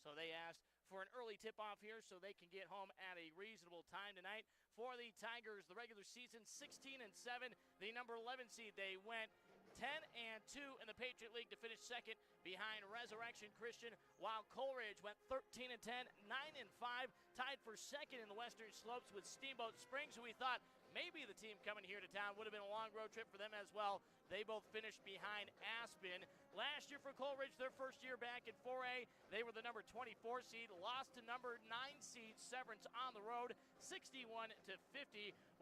So they asked for an early tip-off here so they can get home at a reasonable time tonight. For the Tigers, the regular season 16-7, the number 11 seed. They went 10-2 in the Patriot League to finish second behind Resurrection Christian, while Coleridge went 13-10, 9-5, tied for second in the Western Slopes with Steamboat Springs, who we thought maybe the team coming here to town would have been a long road trip for them as well. They both finished behind Aspen. Last year for Coleridge, their first year back in 4A, they were the number 24 seed, lost to number 9 seed Severance on the road, 61-50.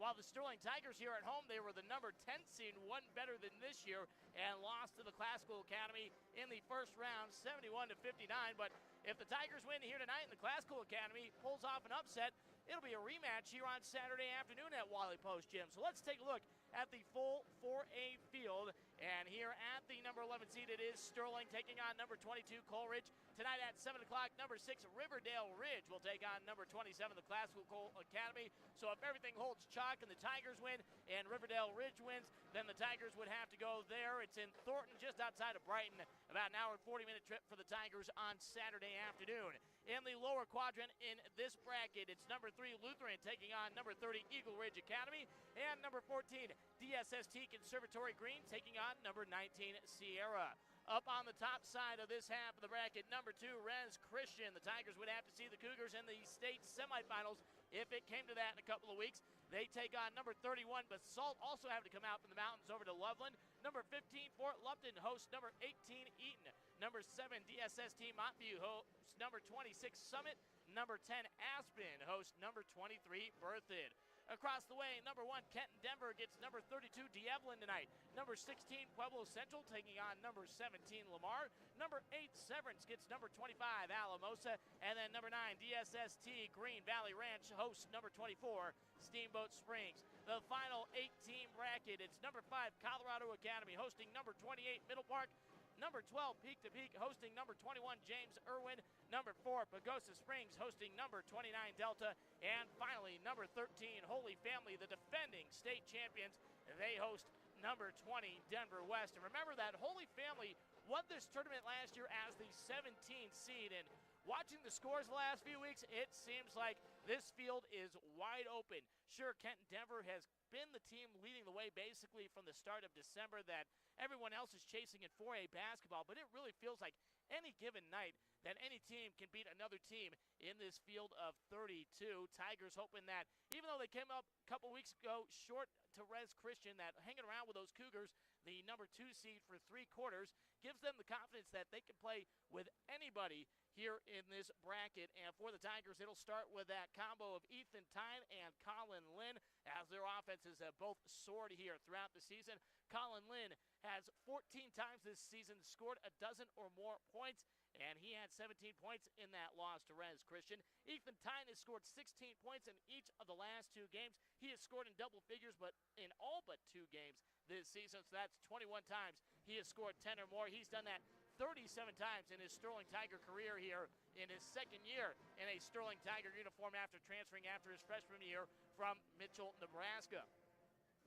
While the Sterling Tigers here at home, they were the number 10 seed, one better than this year, and lost to the Classical Academy in the first round, 71-59. But if the Tigers win here tonight and the Classical Academy pulls off an upset, it'll be a rematch here on Saturday afternoon at Wally Post Gym. So let's take a look at the full 4A field. And here at the number 11 seed, it is Sterling taking on number 22 Coleridge. Tonight at 7 o'clock, number 6 Riverdale Ridge will take on number 27 the Classical Academy. So if everything holds chalk and the Tigers win and Riverdale Ridge wins, then the Tigers would have to go there. It's in Thornton, just outside of Brighton. About an hour and 40-minute trip for the Tigers on Saturday afternoon. In the lower quadrant in this bracket, it's number 3 Lutheran taking on number 30 Eagle Ridge Academy, and number 14 DSST Conservatory Green taking on number 19 Sierra. Up on the top side of this half of the bracket, number 2 Res Christian. The Tigers would have to see the Cougars in the state semifinals if it came to that in a couple of weeks. They take on number 31 Basalt, also have to come out from the mountains over to Loveland. Number 15 Fort Lupton hosts number 18 Eaton. Number 7 DSST Montview hosts number 26 Summit. Number 10 Aspen hosts number 23 Berthoud. Across the way, number 1 Kenton Denver gets number 32 D'Evelyn tonight. Number 16 Pueblo Central taking on number 17 Lamar. Number 8 Severance gets number 25 Alamosa. And then number 9 DSST Green Valley Ranch hosts number 24 Steamboat Springs. The final 8-team bracket, it's number 5 Colorado Academy hosting number 28 Middle Park. Number 12, Peak to Peak, hosting number 21, James Irwin. Number 4, Pagosa Springs, hosting number 29, Delta. And finally, number 13, Holy Family, the defending state champions. They host number 20, Denver West. And remember that Holy Family won this tournament last year as the 17th seed. And watching the scores the last few weeks, it seems like this field is wide open. Sure, Kenton Denver has been the team leading the way basically from the start of December that everyone else is chasing in 4A basketball, but it really feels like any given night that any team can beat another team in this field of 32. Tigers hoping that even though they came up a couple weeks ago short to Res Christian, that hanging around with those Cougars, the number 2 seed for 3 quarters, gives them the confidence that they can play with anybody here in this bracket. And for the Tigers, it'll start with that combo of Ethan Tyne and Colin Lynn, as their offenses have both soared here throughout the season. Colin Lynn has 14 times this season scored a dozen or more points, and he had 17 points in that loss to Res Christian. Ethan Tyne has scored 16 points in each of the last 2 games. He has scored in double figures, but in all but 2 games this season, so that's 21 times he has scored 10 or more. He's done that 37 times in his Sterling Tiger career here in his second year in a Sterling Tiger uniform after transferring after his freshman year from Mitchell, Nebraska.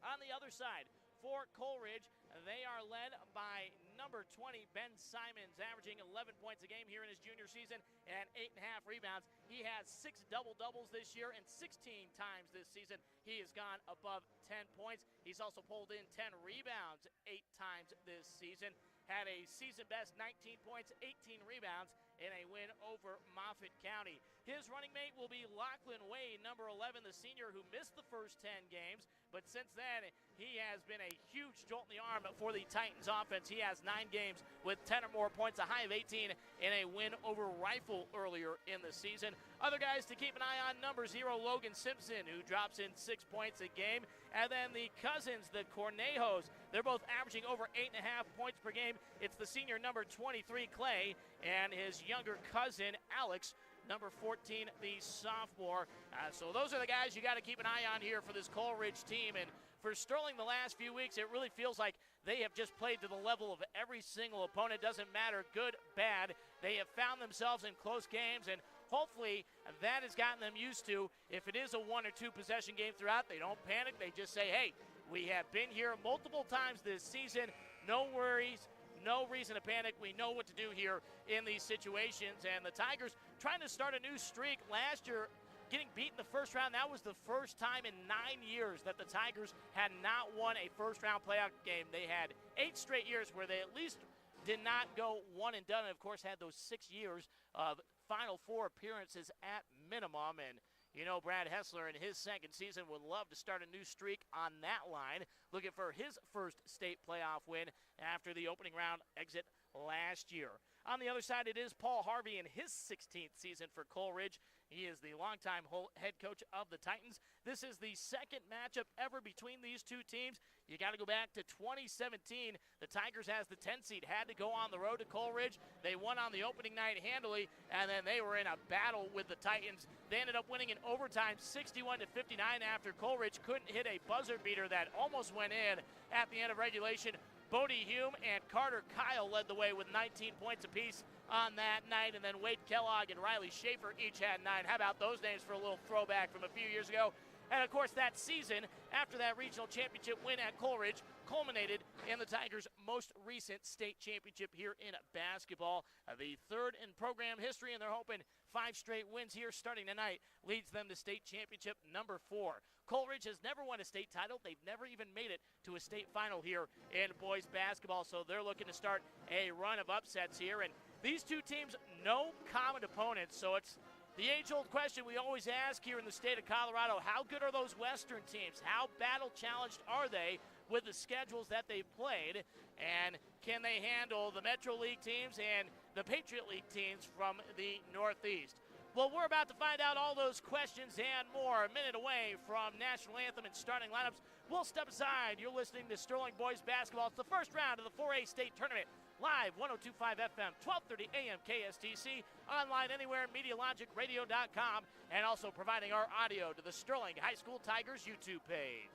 On the other side, for Coleridge, they are led by number 20, Ben Simons, averaging 11 points a game here in his junior season and 8.5 rebounds. He has 6 double-doubles this year, and 16 times this season he has gone above 10 points. He's also pulled in 10 rebounds 8 times this season. Had a season-best 19 points, 18 rebounds in a win over Moffett County. His running mate will be Lachlan Wade, number 11, the senior who missed the first 10 games. But since then, he has been a huge jolt in the arm for the Titans offense. He has 9 games with 10 or more points, a high of 18 in a win over Rifle earlier in the season. Other guys to keep an eye on, number 0, Logan Simpson, who drops in 6 points a game. And then the cousins, the Cornejos, they're both averaging over 8.5 points per game. It's the senior, number 23, Clay, and his younger cousin, Alex, number 14, the sophomore. So those are the guys you got to keep an eye on here for this Coleridge team. And for Sterling the last few weeks, it really feels like they have just played to the level of every single opponent. Doesn't matter, good, bad. They have found themselves in close games, and hopefully that has gotten them used to. If it is a 1 or 2 possession game throughout, they don't panic. They just say, hey, we have been here multiple times this season. No worries. no reason to panic. We know what to do here in these situations. And the Tigers trying to start a new streak. Last year, getting beat in the first round, that was the first time in 9 years that the Tigers had not won a first-round playoff game. They had 8 straight years where they at least did not go one and done, and of course had those 6 years of Final Four appearances at minimum. And you know, Brad Hessler in his second season would love to start a new streak on that line, looking for his first state playoff win after the opening round exit last year. On the other side, it is Paul Harvey in his 16th season for Coleridge. He is the longtime head coach of the Titans. This is the second matchup ever between these two teams. You got to go back to 2017. The Tigers, as the 10 seed, had to go on the road to Coleridge. They won on the opening night handily, and then they were in a battle with the Titans. They ended up winning in overtime 61-59 after Coleridge couldn't hit a buzzer beater that almost went in at the end of regulation. Bodie Hume and Carter Kyle led the way with 19 points apiece on that night, and then Wade Kellogg and Riley Schaefer each had 9. How about those names for a little throwback from a few years ago? And, of course, that season, after that regional championship win at Coleridge, culminated in the Tigers' most recent state championship here in basketball, the third in program history, and they're hoping 5 straight wins here starting tonight leads them to state championship number 4. Coleridge has never won a state title. They've never even made it to a state final here in boys basketball, so they're looking to start a run of upsets here. And these two teams, no common opponents, so it's the age-old question we always ask here in the state of Colorado: how good are those Western teams? How battle-challenged are they with the schedules that they've played? And can they handle the Metro League teams and the Patriot League teams from the Northeast? Well, we're about to find out all those questions and more. A minute away from National Anthem and starting lineups. We'll step aside. You're listening to Sterling Boys Basketball. It's the first round of the 4A State Tournament. Live, 102.5 FM, 1230 AM KSTC. Online anywhere, MediaLogicRadio.com. And also providing our audio to the Sterling High School Tigers YouTube page.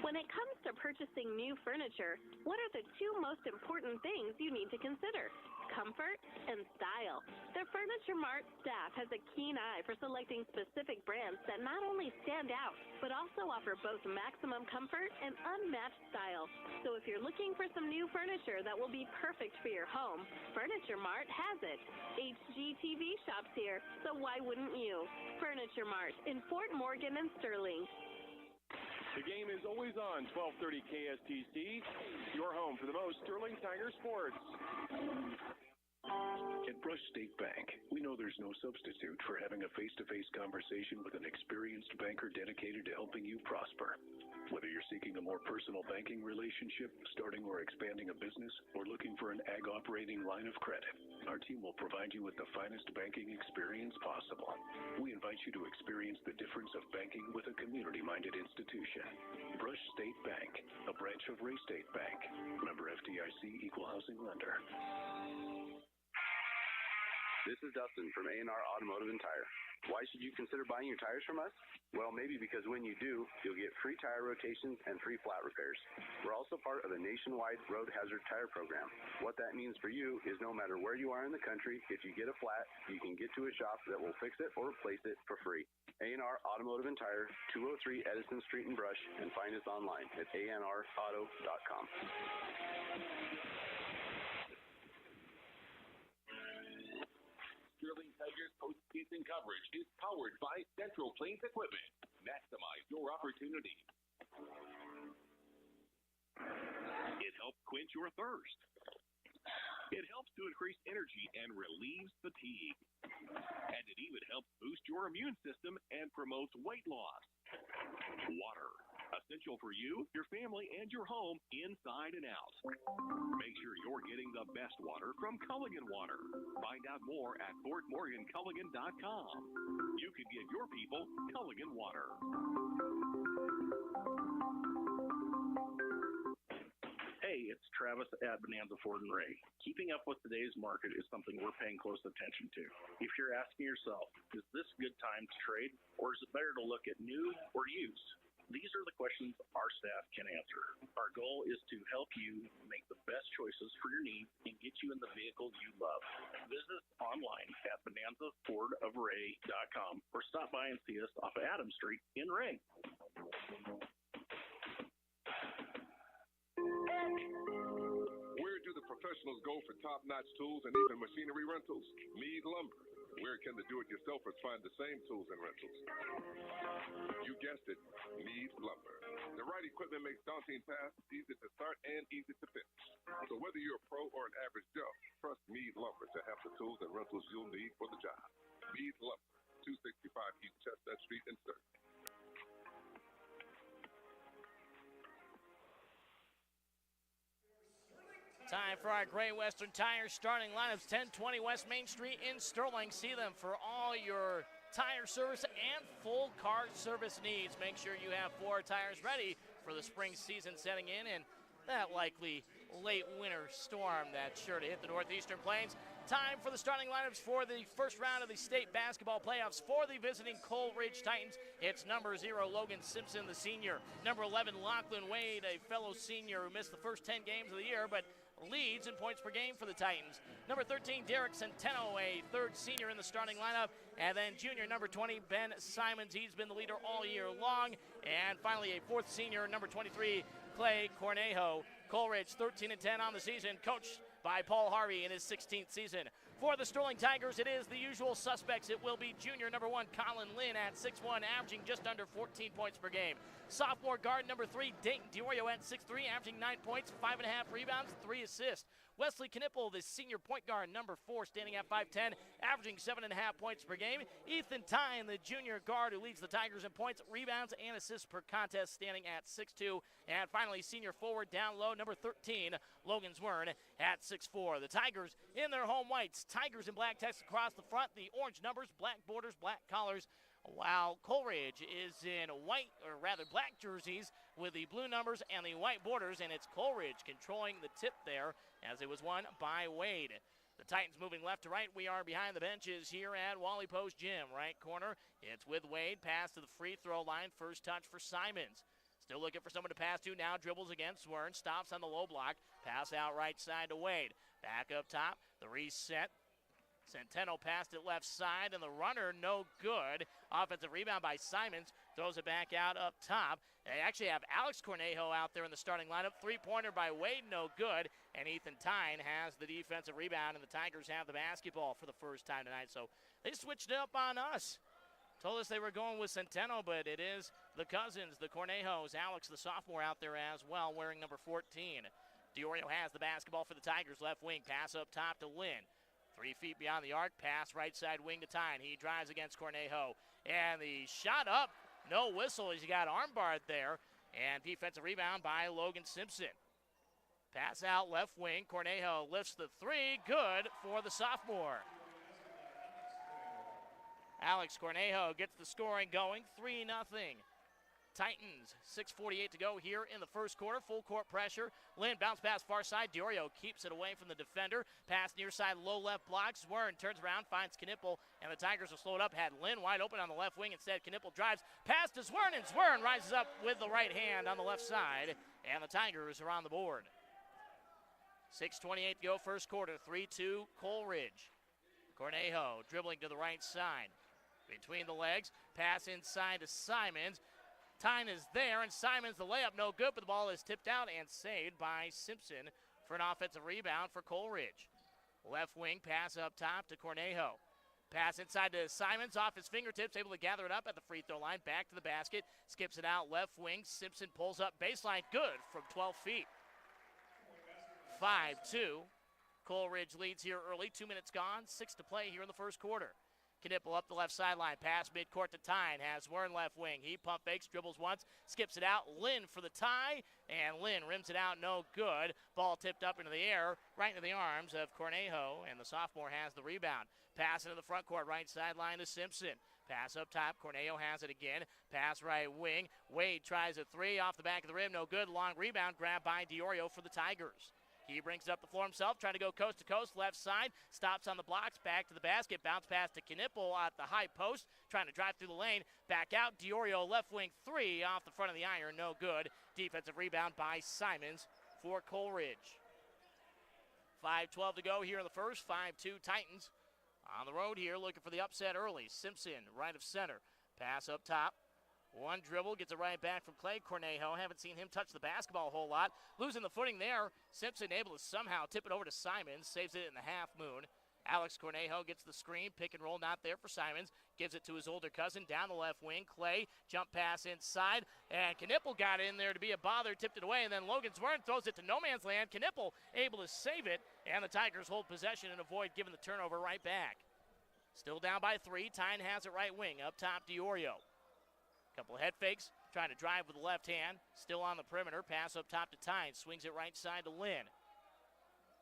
When it comes to purchasing new furniture, what are the 2 most important things you need to consider? Comfort and style. The Furniture Mart staff has a keen eye for selecting specific brands that not only stand out, but also offer both maximum comfort and unmatched style. So if you're looking for some new furniture that will be perfect for your home, Furniture Mart has it. HGTV shops here, so why wouldn't you? Furniture Mart in Fort Morgan and Sterling. The game is always on 1230 KSTC, your home for the most Sterling Tiger sports. At Brush State Bank, we know there's no substitute for having a face-to-face conversation with an experienced banker dedicated to helping you prosper. Whether you're seeking a more personal banking relationship, starting or expanding a business, or looking for an ag operating line of credit, our team will provide you with the finest banking experience possible. We invite you to experience the difference of banking with a community-minded institution. Brush State Bank, a branch of Ray State Bank. Member FDIC, Equal Housing Lender. This is Dustin from A&R Automotive and Tire. Why should you consider buying your tires from us? Well, maybe because when you do, you'll get free tire rotations and free flat repairs. We're also part of the nationwide road hazard tire program. What that means for you is no matter where you are in the country, if you get a flat, you can get to a shop that will fix it or replace it for free. A&R Automotive and Tire, 203 Edison Street in Brush, and find us online at anrauto.com. Sterling Tigers postseason coverage is powered by Central Plains Equipment. Maximize your opportunity. It helps quench your thirst. It helps to increase energy and relieves fatigue. And it even helps boost your immune system and promotes weight loss. Water. Essential for you, your family, and your home inside and out. Make sure you're getting the best water from Culligan Water. Find out more at FortMorganCulligan.com. You can give your people Culligan Water. Hey, it's Travis at Bonanza Ford and Ray. Keeping up with today's market is something we're paying close attention to. If you're asking yourself, is this a good time to trade, or is it better to look at new or used? These are the questions our staff can answer. Our goal is to help you make the best choices for your needs and get you in the vehicle you love. Visit us online at bonanzafordofray.com or stop by and see us off of Adams Street in Ray. Where do the professionals go for top-notch tools and even machinery rentals? Meade Lumber. Where can the do-it-yourselfers find the same tools and rentals? You guessed it, Meade Lumber. The right equipment makes daunting tasks easy to start and easy to finish. So whether you're a pro or an average Joe, trust Meade Lumber to have the tools and rentals you'll need for the job. Meade Lumber, 265 East Chestnut Street in Sturgis. Time for our Great Western Tire starting lineups. 1020 West Main Street in Sterling. See them for all your tire service and full car service needs. Make sure you have 4 tires ready for the spring season setting in and that likely late winter storm that's sure to hit the northeastern plains. Time for the starting lineups for the first round of the state basketball playoffs for the visiting Coleridge Titans. It's number 0, Logan Simpson, the senior. Number 11, Lachlan Wade, a fellow senior who missed the first 10 games of the year, but leads in points per game for the Titans. Number 13, Derek Centeno, a third senior in the starting lineup. And then junior, number 20, Ben Simons. He's been the leader all year long. And finally, a fourth senior, number 23, Clay Cornejo. Coleridge, 13-10 on the season, coached by Paul Harvey in his 16th season. For the Sterling Tigers, it is the usual suspects. It will be junior number 1, Colin Lynn, at 6'1", averaging just under 14 points per game. Sophomore guard number 3, Dayton Diorio, at 6'3", averaging 9 points, 5.5 rebounds, 3 assists. Wesley Knippel, the senior point guard, number 4, standing at 5'10", averaging 7.5 points per game. Ethan Tyne, the junior guard who leads the Tigers in points, rebounds, and assists per contest, standing at 6'2". And finally, senior forward down low, number 13, Logan Zwern, at 6'4". The Tigers in their home whites, Tigers in black text across the front, the orange numbers, black borders, black collars, while Coleridge is in white, or rather black jerseys with the blue numbers and the white borders, and it's Coleridge controlling the tip there as it was won by Wade. The Titans moving left to right. We are behind the benches here at Wally Post Gym. Right corner, it's with Wade. Pass to the free throw line. First touch for Simons. Still looking for someone to pass to. Now dribbles against Zwern. Stops on the low block. Pass out right side to Wade. Back up top. The reset. Centeno passed it left side, and the runner no good. Offensive rebound by Simons. Throws it back out up top. They actually have Alex Cornejo out there in the starting lineup. Three-pointer by Wade, no good. And Ethan Tyne has the defensive rebound, and the Tigers have the basketball for the first time tonight. So they switched it up on us. Told us they were going with Centeno, but it is the cousins, the Cornejos. Alex, the sophomore, out there as well, wearing number 14. Diorio has the basketball for the Tigers. Left wing, pass up top to Lynn. 3 feet beyond the arc, pass right side wing to Tyne. He drives against Cornejo. And the shot up, no whistle as he got armbarred there. And defensive rebound by Logan Simpson. Pass out left wing. Cornejo lifts the 3. Good for the sophomore. Alex Cornejo gets the scoring going. 3-0. Titans, 6:48 to go here in the first quarter. Full court pressure. Lynn bounce pass far side. Diorio keeps it away from the defender. Pass near side, low left block. Zwern turns around, finds Knippel, and the Tigers will slow it up. Had Lynn wide open on the left wing. Instead, Knippel drives. Pass to Zwern, and Zwern rises up with the right hand on the left side, and the Tigers are on the board. 6:28 to go first quarter. 3-2 Coleridge. Cornejo dribbling to the right side. Between the legs. Pass inside to Simons. Tyne is there, and Simons, the layup, no good, but the ball is tipped out and saved by Simpson for an offensive rebound for Coleridge. Left wing pass up top to Cornejo. Pass inside to Simons, off his fingertips, able to gather it up at the free throw line, back to the basket, skips it out left wing. Simpson pulls up baseline, good from 12 feet. 5-2. Coleridge leads here early, 2 minutes gone, 6 to play here in the first quarter. Knippel up the left sideline, pass midcourt to Tyne, has Zwern left wing. He pump fakes, dribbles once, skips it out. Lynn for the tie, and Lynn rims it out, no good. Ball tipped up into the air, right into the arms of Cornejo, and the sophomore has the rebound. Pass into the front court, right sideline to Simpson. Pass up top, Cornejo has it again. Pass right wing, Wade tries a 3 off the back of the rim, no good. Long rebound, grabbed by Diorio for the Tigers. He brings it up the floor himself, trying to go coast to coast, left side, stops on the blocks, back to the basket, bounce pass to Knippel at the high post, trying to drive through the lane, back out, Diorio left wing 3 off the front of the iron, no good. Defensive rebound by Simons for Coleridge. 5:12 to go here in the first, 5-2 Titans on the road here, looking for the upset early. Simpson, right of center, pass up top. One dribble, gets it right back from Clay Cornejo. Haven't seen him touch the basketball a whole lot. Losing the footing there. Simpson able to somehow tip it over to Simons. Saves it in the half moon. Alex Cornejo gets the screen. Pick and roll not there for Simons. Gives it to his older cousin down the left wing. Clay, jump pass inside. And Knipple got in there to be a bother. Tipped it away. And then Logan Zwern throws it to no man's land. Knipple able to save it. And the Tigers hold possession and avoid giving the turnover right back. Still down by 3. Tyne has it right wing. Up top, DiOrio. Couple of head fakes. Trying to drive with the left hand. Still on the perimeter. Pass up top to Tyne. Swings it right side to Lynn.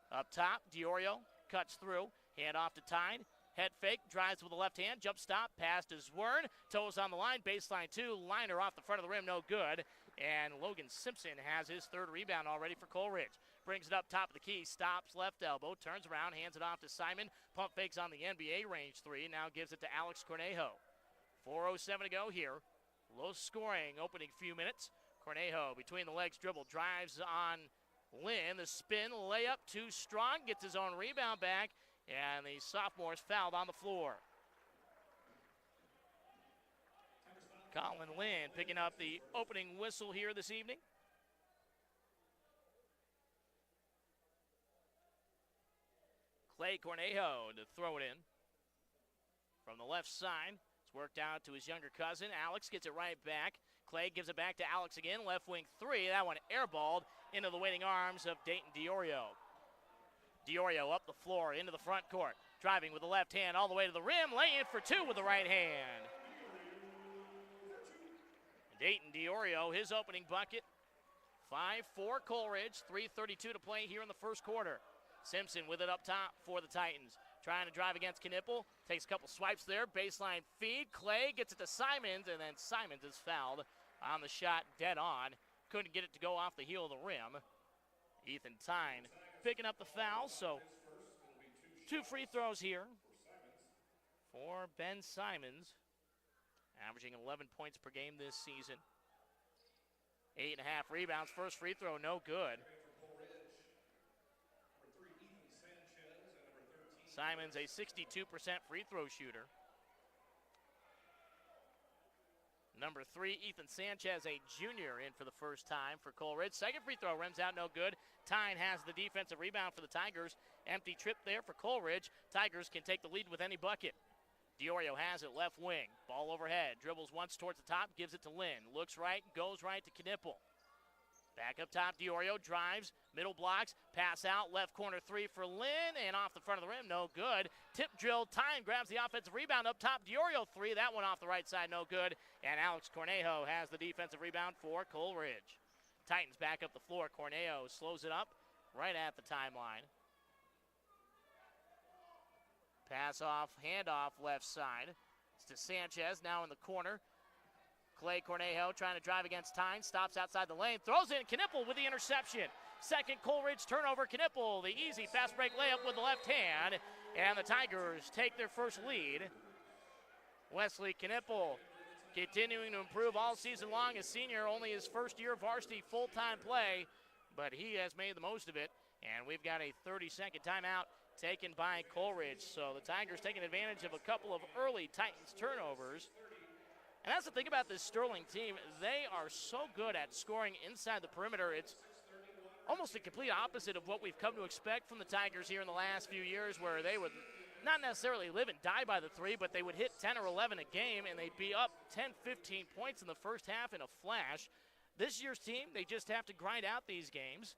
Up top, DiOrio cuts through. Hand off to Tyne. Head fake, drives with the left hand, jump stop, pass to Zwern, toes on the line, baseline 2, liner off the front of the rim, no good. And Logan Simpson has his third rebound already for Coleridge. Brings it up top of the key, stops left elbow, turns around, hands it off to Simon. Pump fakes on the NBA range 3, now gives it to Alex Cornejo. 4:07 to go here. Low scoring opening few minutes. Cornejo between the legs dribble, drives on Lynn. The spin, layup, too strong, gets his own rebound back. And the sophomore's fouled on the floor. Colin Lynn picking up the opening whistle here this evening. Clay Cornejo to throw it in. From the left side, it's worked out to his younger cousin. Alex gets it right back. Clay gives it back to Alex again. Left wing 3. That one airballed into the waiting arms of Dayton DiOrio. DiOrio up the floor into the front court. Driving with the left hand all the way to the rim. Lay in for 2 with the right hand. Dayton DiOrio, his opening bucket. 5-4 Coleridge. 3:32 to play here in the first quarter. Simpson with it up top for the Titans. Trying to drive against Knipple. Takes a couple swipes there. Baseline feed. Clay gets it to Simons. And then Simons is fouled on the shot dead on. Couldn't get it to go off the heel of the rim. Ethan Tyne picking up the foul, so 2 free throws here for Ben Simons, averaging 11 points per game this season. 8.5 rebounds. First free throw, no good. Simons a 62% free throw shooter. Number 3, Ethan Sanchez, a junior, in for the first time for Coleridge. Second free throw rims out, no good. Tyne has the defensive rebound for the Tigers. Empty trip there for Coleridge. Tigers can take the lead with any bucket. DiOrio has it left wing. Ball overhead. Dribbles once towards the top, gives it to Lynn. Looks right, goes right to Knipple. Back up top, DiOrio drives, middle blocks, pass out, left corner 3 for Lynn, and off the front of the rim, no good. Tip drill, Tyne grabs the offensive rebound up top, DiOrio 3, that one off the right side, no good. And Alex Cornejo has the defensive rebound for Coleridge. Titans back up the floor, Cornejo slows it up right at the timeline. Pass off, handoff left side. It's to Sanchez, now in the corner. Clay Cornejo trying to drive against Tyne, stops outside the lane, throws in Knipple with the interception. Second Coleridge turnover, Knipple, the easy fast break layup with the left hand, and the Tigers take their first lead. Wesley Knipple continuing to improve all season long. A senior, only his first year of varsity full-time play, but he has made the most of it, and we've got a 30-second timeout taken by Coleridge. So the Tigers taking advantage of a couple of early Titans turnovers. And that's the thing about this Sterling team. They are so good at scoring inside the perimeter. It's almost the complete opposite of what we've come to expect from the Tigers here in the last few years, where they would not necessarily live and die by the 3, but they would hit 10 or 11 a game, and they'd be up 10, 15 points in the first half in a flash. This year's team, they just have to grind out these games,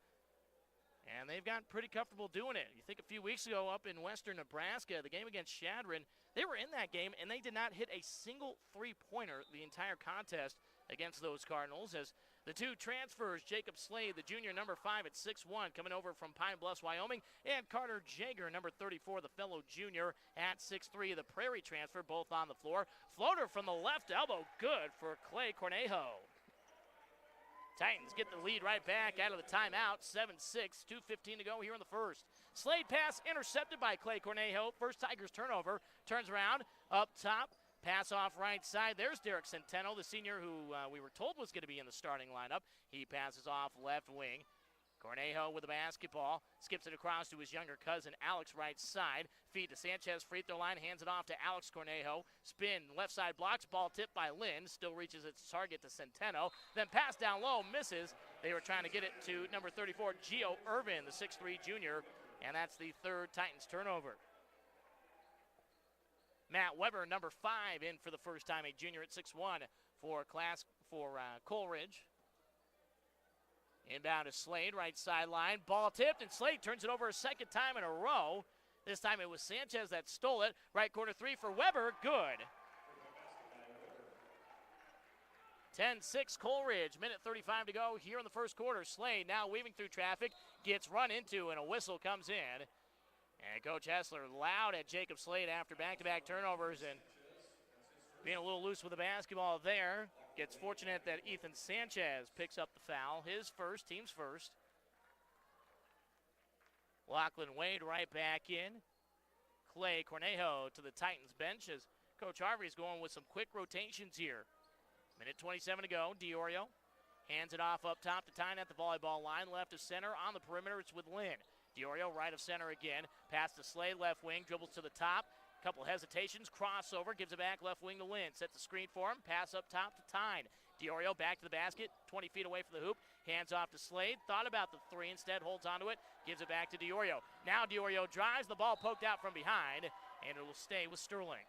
and they've gotten pretty comfortable doing it. You think a few weeks ago up in western Nebraska, the game against Shadron, they were in that game, and they did not hit a single three-pointer the entire contest against those Cardinals, as the 2 transfers, Jacob Slade, the junior, number 5 at 6'1", coming over from Pine Bluffs, Wyoming, and Carter Jager, number 34, the fellow junior, at 6'3", the Prairie transfer, both on the floor. Floater from the left elbow, good for Clay Cornejo. Titans get the lead right back out of the timeout, 7-6, 2:15 to go here in the first. Slade pass intercepted by Clay Cornejo. First Tigers turnover. Turns around, up top, pass off right side. There's Derek Centeno, the senior who we were told was going to be in the starting lineup. He passes off left wing. Cornejo with the basketball, skips it across to his younger cousin, Alex, right side. Feed to Sanchez, free throw line, hands it off to Alex Cornejo. Spin, left side blocks, ball tipped by Lynn, still reaches its target to Centeno. Then pass down low, misses. They were trying to get it to number 34, Gio Irvin, the 6'3 junior, and that's the third Titans turnover. Matt Weber, number 5, in for the first time, a junior at 6'1 for Coleridge. Inbound to Slade, right sideline. Ball tipped, and Slade turns it over a second time in a row. This time it was Sanchez that stole it. Right corner 3 for Weber, good. 10-6 Coleridge, minute 35 to go here in the first quarter. Slade now weaving through traffic, gets run into, and a whistle comes in. And Coach Hessler loud at Jacob Slade after back-to-back turnovers and being a little loose with the basketball there. Gets fortunate that Ethan Sanchez picks up the foul. His first, team's first. Lachlan Wade right back in. Clay Cornejo to the Titans bench as Coach Harvey is going with some quick rotations here. Minute 27 to go. Diorio hands it off up top to Tyne at the volleyball line. Left of center on the perimeter. It's with Lynn. Diorio right of center again. Pass to Slade, left wing, dribbles to the top. Couple hesitations, crossover, gives it back left wing to Lynn. Sets the screen for him, pass up top to Tyne. Diorio back to the basket, 20 feet away from the hoop. Hands off to Slade, thought about the 3, instead holds onto it, gives it back to Diorio. Now Diorio drives, the ball poked out from behind, and it will stay with Sterling.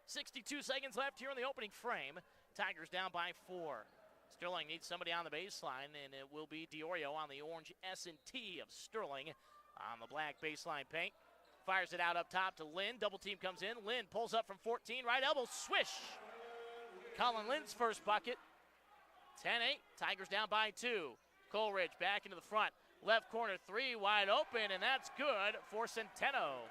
62 seconds left here in the opening frame. Tigers down by 4. Sterling needs somebody on the baseline, and it will be Diorio on the orange S&T of Sterling on the black baseline paint. Fires it out up top to Lynn. Double team comes in. Lynn pulls up from 14. Right elbow, swish. Colin Lynn's first bucket. 10-8. Tigers down by 2. Coleridge back into the front. Left corner 3 wide open, and that's good for Centeno.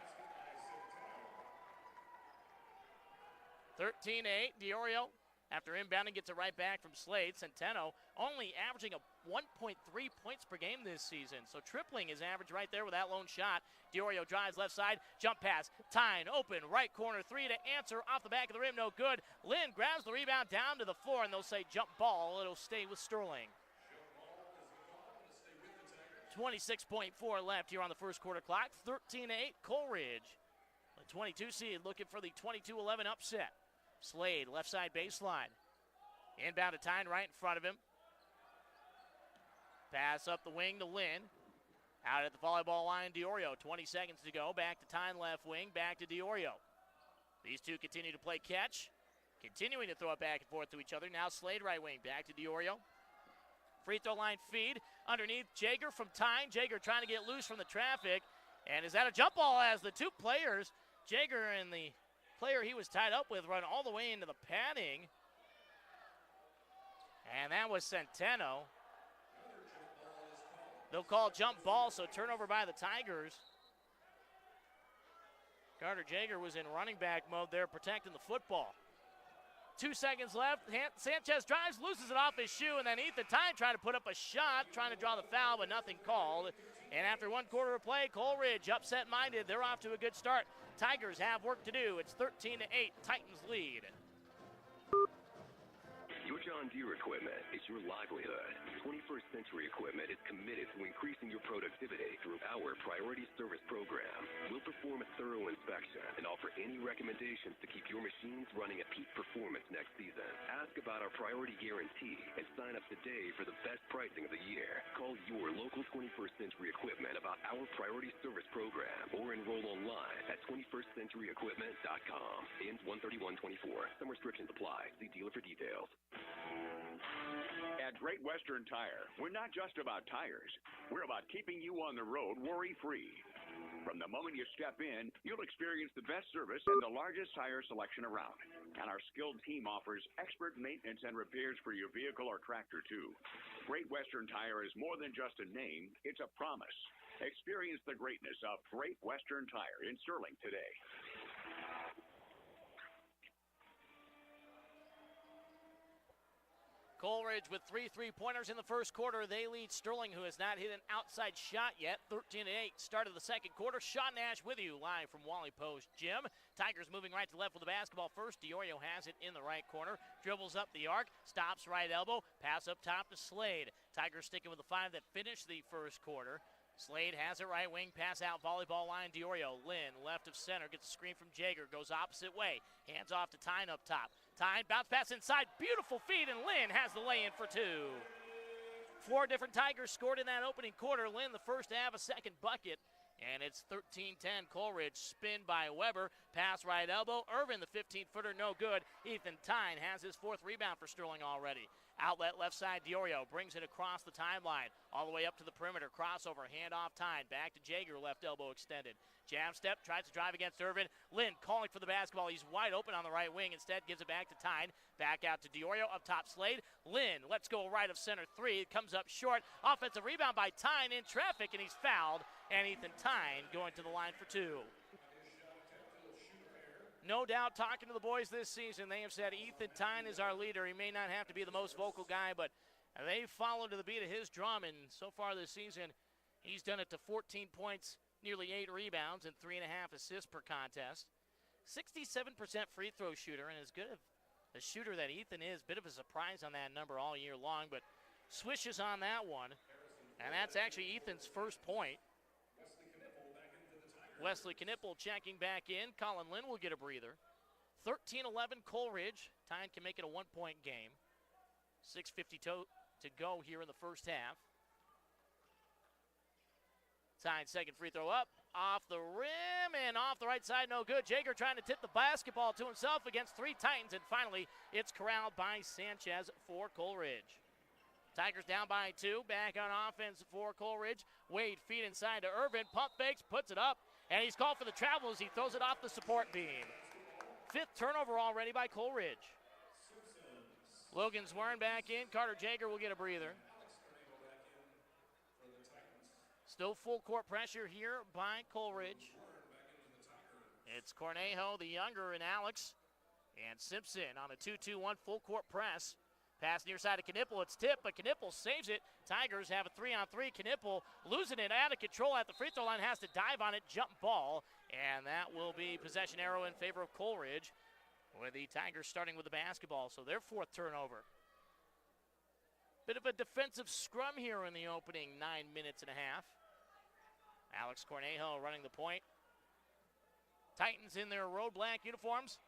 13-8. Diorio, after inbounding, gets it right back from Slade. Centeno only averaging a 1.3 points per game this season. So tripling his average right there with that lone shot. Diorio drives left side, jump pass. Tyne open, right corner 3 to answer off the back of the rim, no good. Lynn grabs the rebound down to the floor, and they'll say jump ball. It'll stay with Sterling. 26.4 left here on the first quarter clock. 13-8 Coleridge. The 22 seed looking for the 22-11 upset. Slade, left side baseline. Inbound to Tyne right in front of him. Pass up the wing to Lynn. Out at the volleyball line, Diorio. 20 seconds to go. Back to Tyne left wing. Back to Diorio. These two continue to play catch. Continuing to throw it back and forth to each other. Now Slade right wing. Back to Diorio. Free throw line feed. Underneath Jaeger from Tyne. Jaeger trying to get loose from the traffic. And is that a jump ball as the two players, Jaeger and the player he was tied up with, run all the way into the padding. And that was Centeno. They'll call jump ball, so turnover by the Tigers. Carter Jaeger was in running back mode there, protecting the football. 2 seconds left. Sanchez drives, loses it off his shoe, and then Ethan Tyne trying to put up a shot, trying to draw the foul, but nothing called. And after 1 quarter of play, Coleridge upset-minded. They're off to a good start. Tigers have work to do. It's 13-8. Titans lead. Your John Deere equipment is your livelihood. 21st Century Equipment is committed to increasing your productivity through our Priority Service Program. We'll perform a thorough inspection and offer any recommendations to keep your machines running at peak performance next season. Ask about our Priority Guarantee and sign up today for the best pricing of the year. Call your local 21st Century Equipment about our Priority Service Program or enroll online at 21stcenturyequipment.com. Ends 1/31/24. Some restrictions apply. See dealer for details. At Great Western Tire, we're not just about tires. We're about keeping you on the road worry-free. From the moment you step in, you'll experience the best service and the largest tire selection around. And our skilled team offers expert maintenance and repairs for your vehicle or tractor, too. Great Western Tire is more than just a name, it's a promise. Experience the greatness of Great Western Tire in Sterling today. Coleridge with 3 3-pointers in the first quarter. They lead Sterling, who has not hit an outside shot yet. 13-8. Start of the second quarter. Sean Nash with you live from Wally Post Gym. Tigers moving right to left with the basketball first. DiOrio has it in the right corner. Dribbles up the arc. Stops right elbow. Pass up top to Slade. Tigers sticking with the 5 that finished the first quarter. Slade has it right wing, pass out, volleyball line, DiOrio. Lynn, left of center, gets a screen from Jaeger, goes opposite way. Hands off to Tyne up top. Tyne, bounce pass inside, beautiful feed, and Lynn has the lay-in for 2. 4 different Tigers scored in that opening quarter. Lynn, the first to have a second bucket. And it's 13-10. Coleridge, spin by Weber, pass right elbow. Irvin, the 15-footer, no good. Ethan Tyne has his 4th rebound for Sterling already. Outlet left side, DiOrio brings it across the timeline, all the way up to the perimeter. Crossover, handoff Tyne, back to Jaeger, left elbow extended. Jab step, tries to drive against Irvin. Lynn calling for the basketball. He's wide open on the right wing. Instead, gives it back to Tyne. Back out to DiOrio, up top Slade. Lynn, let's go right of center 3. It comes up short. Offensive rebound by Tyne in traffic, and he's fouled. And Ethan Tyne going to the line for 2. No doubt, talking to the boys this season, they have said Ethan Tyne is our leader. He may not have to be the most vocal guy, but they follow to the beat of his drum, and so far this season, he's done it to 14 points, nearly 8 rebounds, and 3.5 assists per contest. 67% free throw shooter, and as good of a shooter that Ethan is, bit of a surprise on that number all year long, but swishes on that one, and that's actually Ethan's first point. Wesley Knippel checking back in. Colin Lynn will get a breather. 13-11 Coleridge. Tyne can make it a 1-point game. 6:50 to go here in the first half. Tyne second free throw up. Off the rim and off the right side, no good. Jaeger trying to tip the basketball to himself against 3 Titans, and finally it's corralled by Sanchez for Coleridge. Tigers down by 2. Back on offense for Coleridge. Wade feed inside to Irvin. Pump fakes, puts it up. And he's called for the travel as he throws it off the support beam. 5th turnover already by Coleridge. Logan Zwern back in. Carter Jaeger will get a breather. Still full court pressure here by Coleridge. It's Cornejo, the younger, and Alex. And Simpson on a 2-2-1 full court press. Pass near side of Knippel. It's tipped, but Knippel saves it. Tigers have a 3-on-3. Knippel losing it out of control at the free throw line. Has to dive on it. Jump ball. And that will be possession arrow in favor of Coleridge, with the Tigers starting with the basketball. So their 4th turnover. Bit of a defensive scrum here in the opening 9 minutes and a half. Alex Cornejo running the point. Titans in their road black uniforms.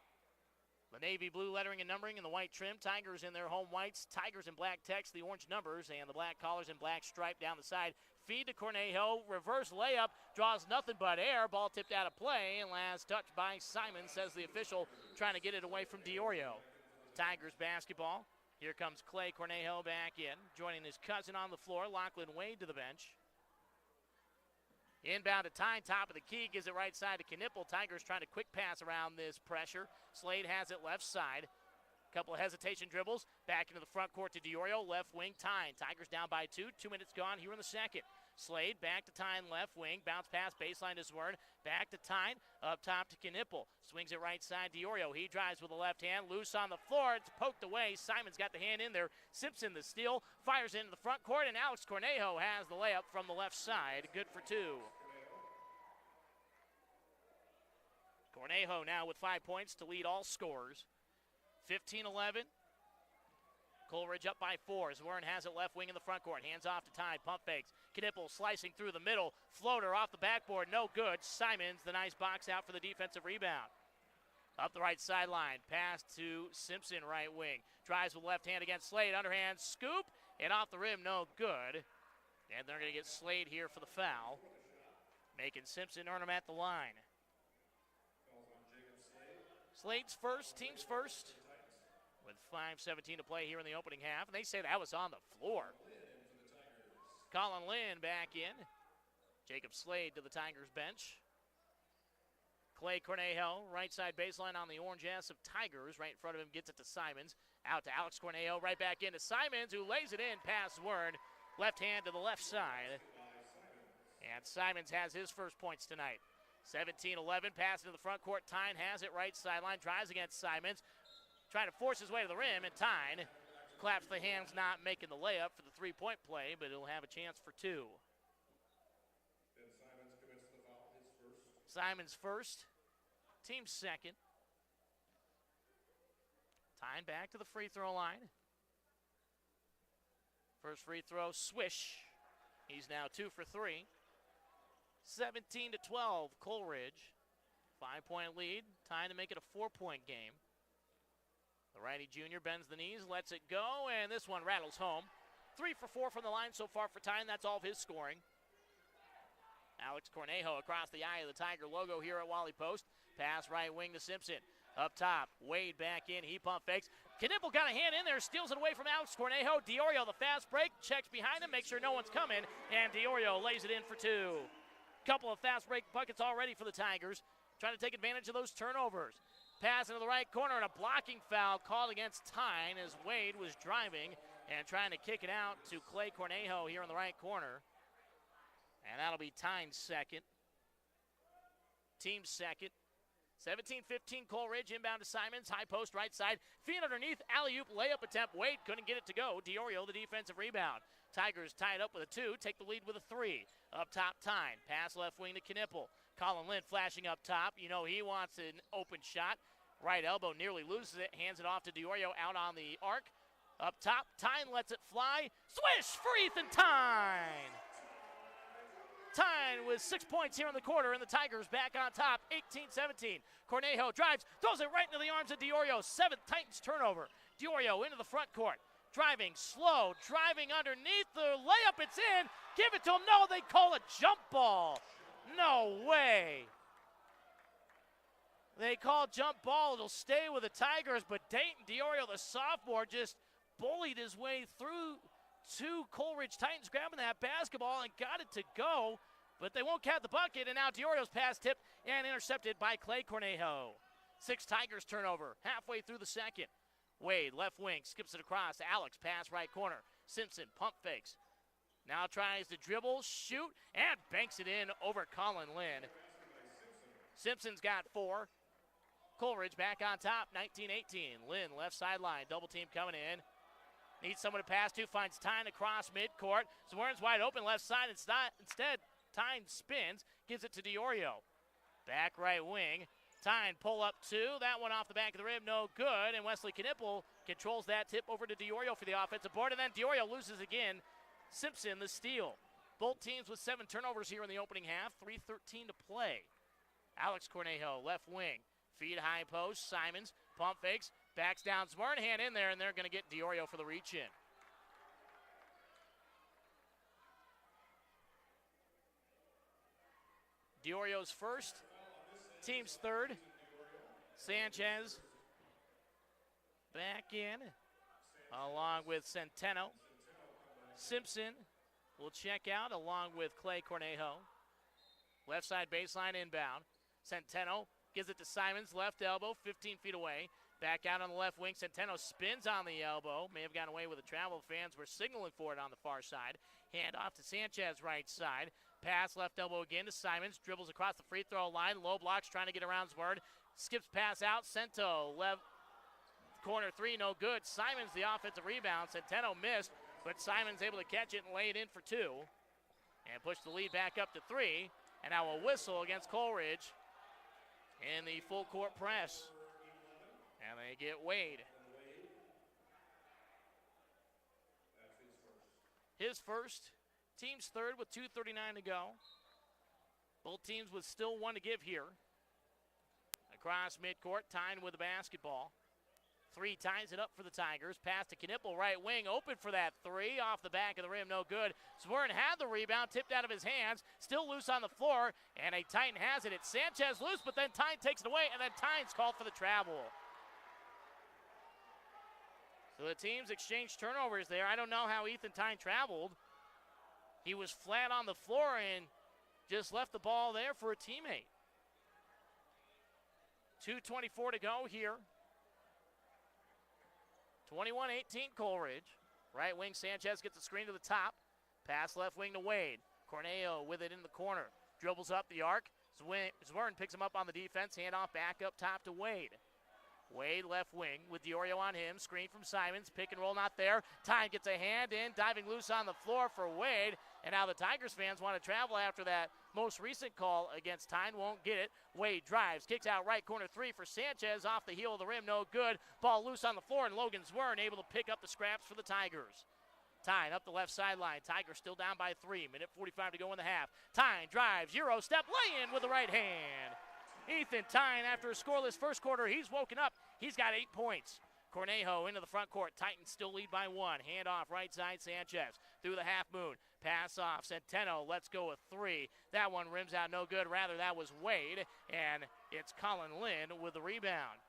The navy blue lettering and numbering and the white trim. Tigers in their home whites. Tigers in black text, the orange numbers, and the black collars and black stripe down the side. Feed to Cornejo. Reverse layup. Draws nothing but air. Ball tipped out of play. And last touch by Simon, says the official, trying to get it away from DiOrio. Tigers basketball. Here comes Clay Cornejo back in, joining his cousin on the floor. Lachlan Wade to the bench. Inbound to Tyne, top of the key, gives it right side to Knippel. Tigers trying to quick pass around this pressure. Slade has it left side. Couple of hesitation dribbles. Back into the front court to DiOrio, left wing Tyne. Tigers down by 2, 2 minutes gone here in the second. Slade back to Tyne, left wing. Bounce pass, baseline to Zwern. Back to Tyne, up top to Knippel. Swings it right side, DiOrio. He drives with the left hand, loose on the floor. It's poked away. Simon's got the hand in there. Simpson the steal, fires into the front court, and Alex Cornejo has the layup from the left side. Good for 2. Cornejo now with 5 points to lead all scorers. 15-11. Coleridge up by 4. Zwern has it left wing in the front court. Hands off to Tyne. Pump fakes. Knippel slicing through the middle. Floater off the backboard. No good. Simons, the nice box out for the defensive rebound. Up the right sideline. Pass to Simpson, right wing. Drives with left hand against Slade. Underhand scoop. And off the rim. No good. And they're going to get Slade here for the foul, making Simpson earn him at the line. Slade's first, team's first, with 5:17 to play here in the opening half. And they say that was on the floor. Colin Lynn back in. Jacob Slade to the Tigers bench. Clay Cornejo, right side baseline on the orange S of Tigers. Right in front of him, gets it to Simons. Out to Alex Cornejo, right back into Simons, who lays it in past Zwern. Left hand to the left side. And Simons has his first points tonight. 17-11, pass into the front court. Tyne has it right sideline, drives against Simons. Trying to force his way to the rim, and Tyne claps the hands, not making the layup for the three-point play, but he'll have a chance for two. Simons first, team second. Tyne back to the free throw line. First free throw, swish. He's now 2 for 3. 17-12, Coleridge. 5-point lead. Time to make it a 4-point game. The righty junior bends the knees, lets it go, and this one rattles home. 3 for 4 from the line so far for Tyne. That's all of his scoring. Alex Cornejo across the eye of the Tiger logo here at Wally Post. Pass right wing to Simpson. Up top, Wade back in, he pump fakes. Knipple got a hand in there, steals it away from Alex Cornejo. Diorio, the fast break, checks behind him, makes sure no one's coming, and Diorio lays it in for two. Couple of fast break buckets already for the Tigers, trying to take advantage of those turnovers. Pass into the right corner, and a blocking foul called against Tyne as Wade was driving and trying to kick it out to Clay Cornejo here in the right corner. And that'll be Tyne's second. Team second. 17-15, Coleridge inbound to Simons. High post right side. Feet underneath. Alley-oop layup attempt. Wade couldn't get it to go. Diorio the defensive rebound. Tigers tied up with a 2. Take the lead with a 3. Up top, Tyne. Pass left wing to Knipple. Colin Lind flashing up top. You know he wants an open shot. Right elbow nearly loses it. Hands it off to Diorio out on the arc. Up top, Tyne lets it fly. Swish for Ethan Tyne. Tyne with 6 points here in the quarter, and the Tigers back on top, 18-17. Cornejo drives, throws it right into the arms of Diorio. 7th Titans turnover. Diorio into the front court. Driving slow, driving underneath the layup, it's in. Give it to him. No, they call a jump ball. No way. They call jump ball. It'll stay with the Tigers, but Dayton Diorio, the sophomore, just bullied his way through two Coleridge Titans grabbing that basketball and got it to go, but they won't count the bucket, and now Diorio's pass tipped and intercepted by Clay Cornejo. 6 Tigers turnover halfway through the second. Wade, left wing, skips it across. Alex, pass right corner. Simpson, pump fakes. Now tries to dribble, shoot, and banks it in over Colin Lind. Simpson's got 4. Coleridge back on top, 19-18. Lind, left sideline, double team coming in. Needs someone to pass to, finds Tyne across midcourt. Zwern's wide open left side. Instead, Tyne spins, gives it to Diorio. Back right wing. Tyne pull up 2. That one off the back of the rim, no good. And Wesley Knipple controls that tip over to Diorio for the offensive board. And then Diorio loses again. Simpson the steal. Both teams with 7 turnovers here in the opening half. 3:13 to play. Alex Cornejo, left wing. Feed high post. Simons, pump fakes. Backs down, Zwern, hand in there, and they're going to get Diorio for the reach-in. Diorio's first, team's third. Sanchez back in, along with Centeno. Simpson will check out, along with Clay Cornejo. Left side baseline inbound. Centeno gives it to Simons, left elbow, 15 feet away. Back out on the left wing, Centeno spins on the elbow. May have gotten away with a travel. Fans were signaling for it on the far side. Hand off to Sanchez, right side. Pass left elbow again to Simons. Dribbles across the free throw line. Low blocks trying to get around Zwern. Skips pass out. Cento, left corner 3, no good. Simons the offensive rebound. Centeno missed, but Simons able to catch it and lay it in for 2. And push the lead back up to 3. And now a whistle against Coleridge in the full court press. And they get Wade. His first, team's third with 2:39 to go. Both teams with still 1 to give here. Across midcourt, Tyne with the basketball. 3 ties it up for the Tigers. Pass to Knipple, right wing, open for that 3. Off the back of the rim, no good. Zwern had the rebound, tipped out of his hands. Still loose on the floor, and a Titan has it. It's Sanchez loose, but then Tyne takes it away, and then Tyne's called for the travel. So the teams exchanged turnovers there. I don't know how Ethan Tyne traveled. He was flat on the floor and just left the ball there for a teammate. 2:24 to go here. 21-18 Coleridge. Right wing Sanchez gets the screen to the top. Pass left wing to Wade. Cornejo with it in the corner. Dribbles up the arc. Zwern picks him up on the defense. Hand off back up top to Wade. Wade left wing with Diorio on him. Screen from Simons. Pick and roll not there. Tyne gets a hand in. Diving loose on the floor for Wade. And now the Tigers fans want to travel after that most recent call against Tyne. Won't get it. Wade drives. Kicks out right corner three for Sanchez. Off the heel of the rim. No good. Ball loose on the floor. And Logan Zwern able to pick up the scraps for the Tigers. Tyne up the left sideline. Tigers still down by 3. Minute 45 to go in the half. Tyne drives. Euro step. Lay in with the right hand. Ethan Tyne, after a scoreless first quarter, he's woken up. He's got 8 points. Cornejo into the front court. Titans still lead by 1. Hand off right side, Sanchez. Through the half moon. Pass off. Centeno lets go with 3. That one rims out no good. Rather, that was Wade. And it's Colin Lynn with the rebound.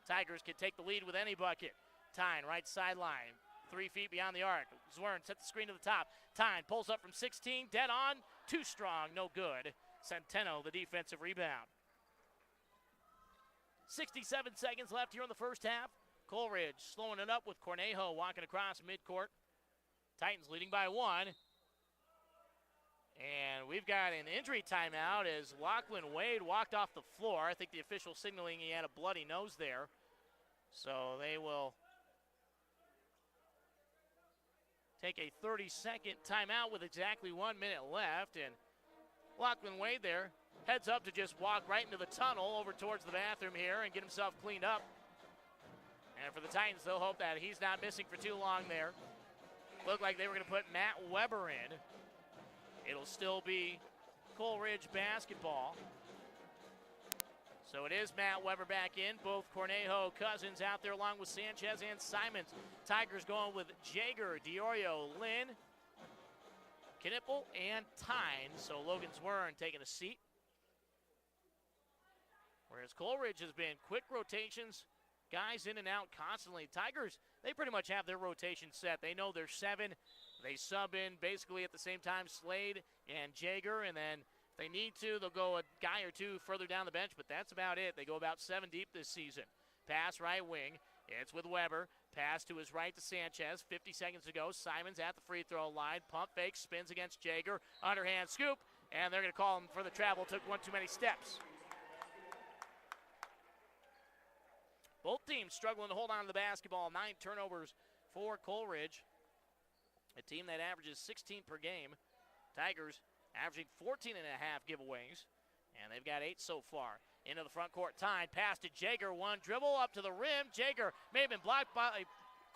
Tigers can take the lead with any bucket. Tyne, right sideline. 3 feet beyond the arc. Zwern sets the screen to the top. Tyne pulls up from 16. Dead on. Too strong. No good. Centeno, the defensive rebound. 67 seconds left here in the first half. Coleridge slowing it up with Cornejo walking across midcourt. Titans leading by 1. And we've got an injury timeout as Lachlan Wade walked off the floor. I think the official signaling he had a bloody nose there. So they will take a 30-second timeout with exactly 1 minute left. And Lachlan Wade there heads up to just walk right into the tunnel over towards the bathroom here and get himself cleaned up. And for the Titans, they'll hope that he's not missing for too long there. Looked like they were going to put Matt Weber in. It'll still be Coleridge basketball. So it is Matt Weber back in. Both Cornejo, Cousins out there along with Sanchez and Simons. Tigers going with Jaeger, Diorio, Lynn, Knipple, and Tyne. So Logan Zwern taking a seat. Whereas Coleridge has been quick rotations, guys in and out constantly. Tigers, they pretty much have their rotation set. They know they're 7. They sub in basically at the same time Slade and Jaeger, and then if they need to, they'll go a guy or two further down the bench, but that's about it. They go about 7 deep this season. Pass right wing. It's with Weber. Pass to his right to Sanchez. 50 seconds to go. Simons at the free throw line. Pump fake. Spins against Jaeger. Underhand scoop. And they're going to call him for the travel. Took one too many steps. Both teams struggling to hold on to the basketball. 9 turnovers for Coleridge. A team that averages 16 per game. Tigers averaging 14 and a half giveaways. And they've got 8 so far. Into the front court. Tyne. Pass to Jaeger. One dribble up to the rim. Jaeger may have been blocked by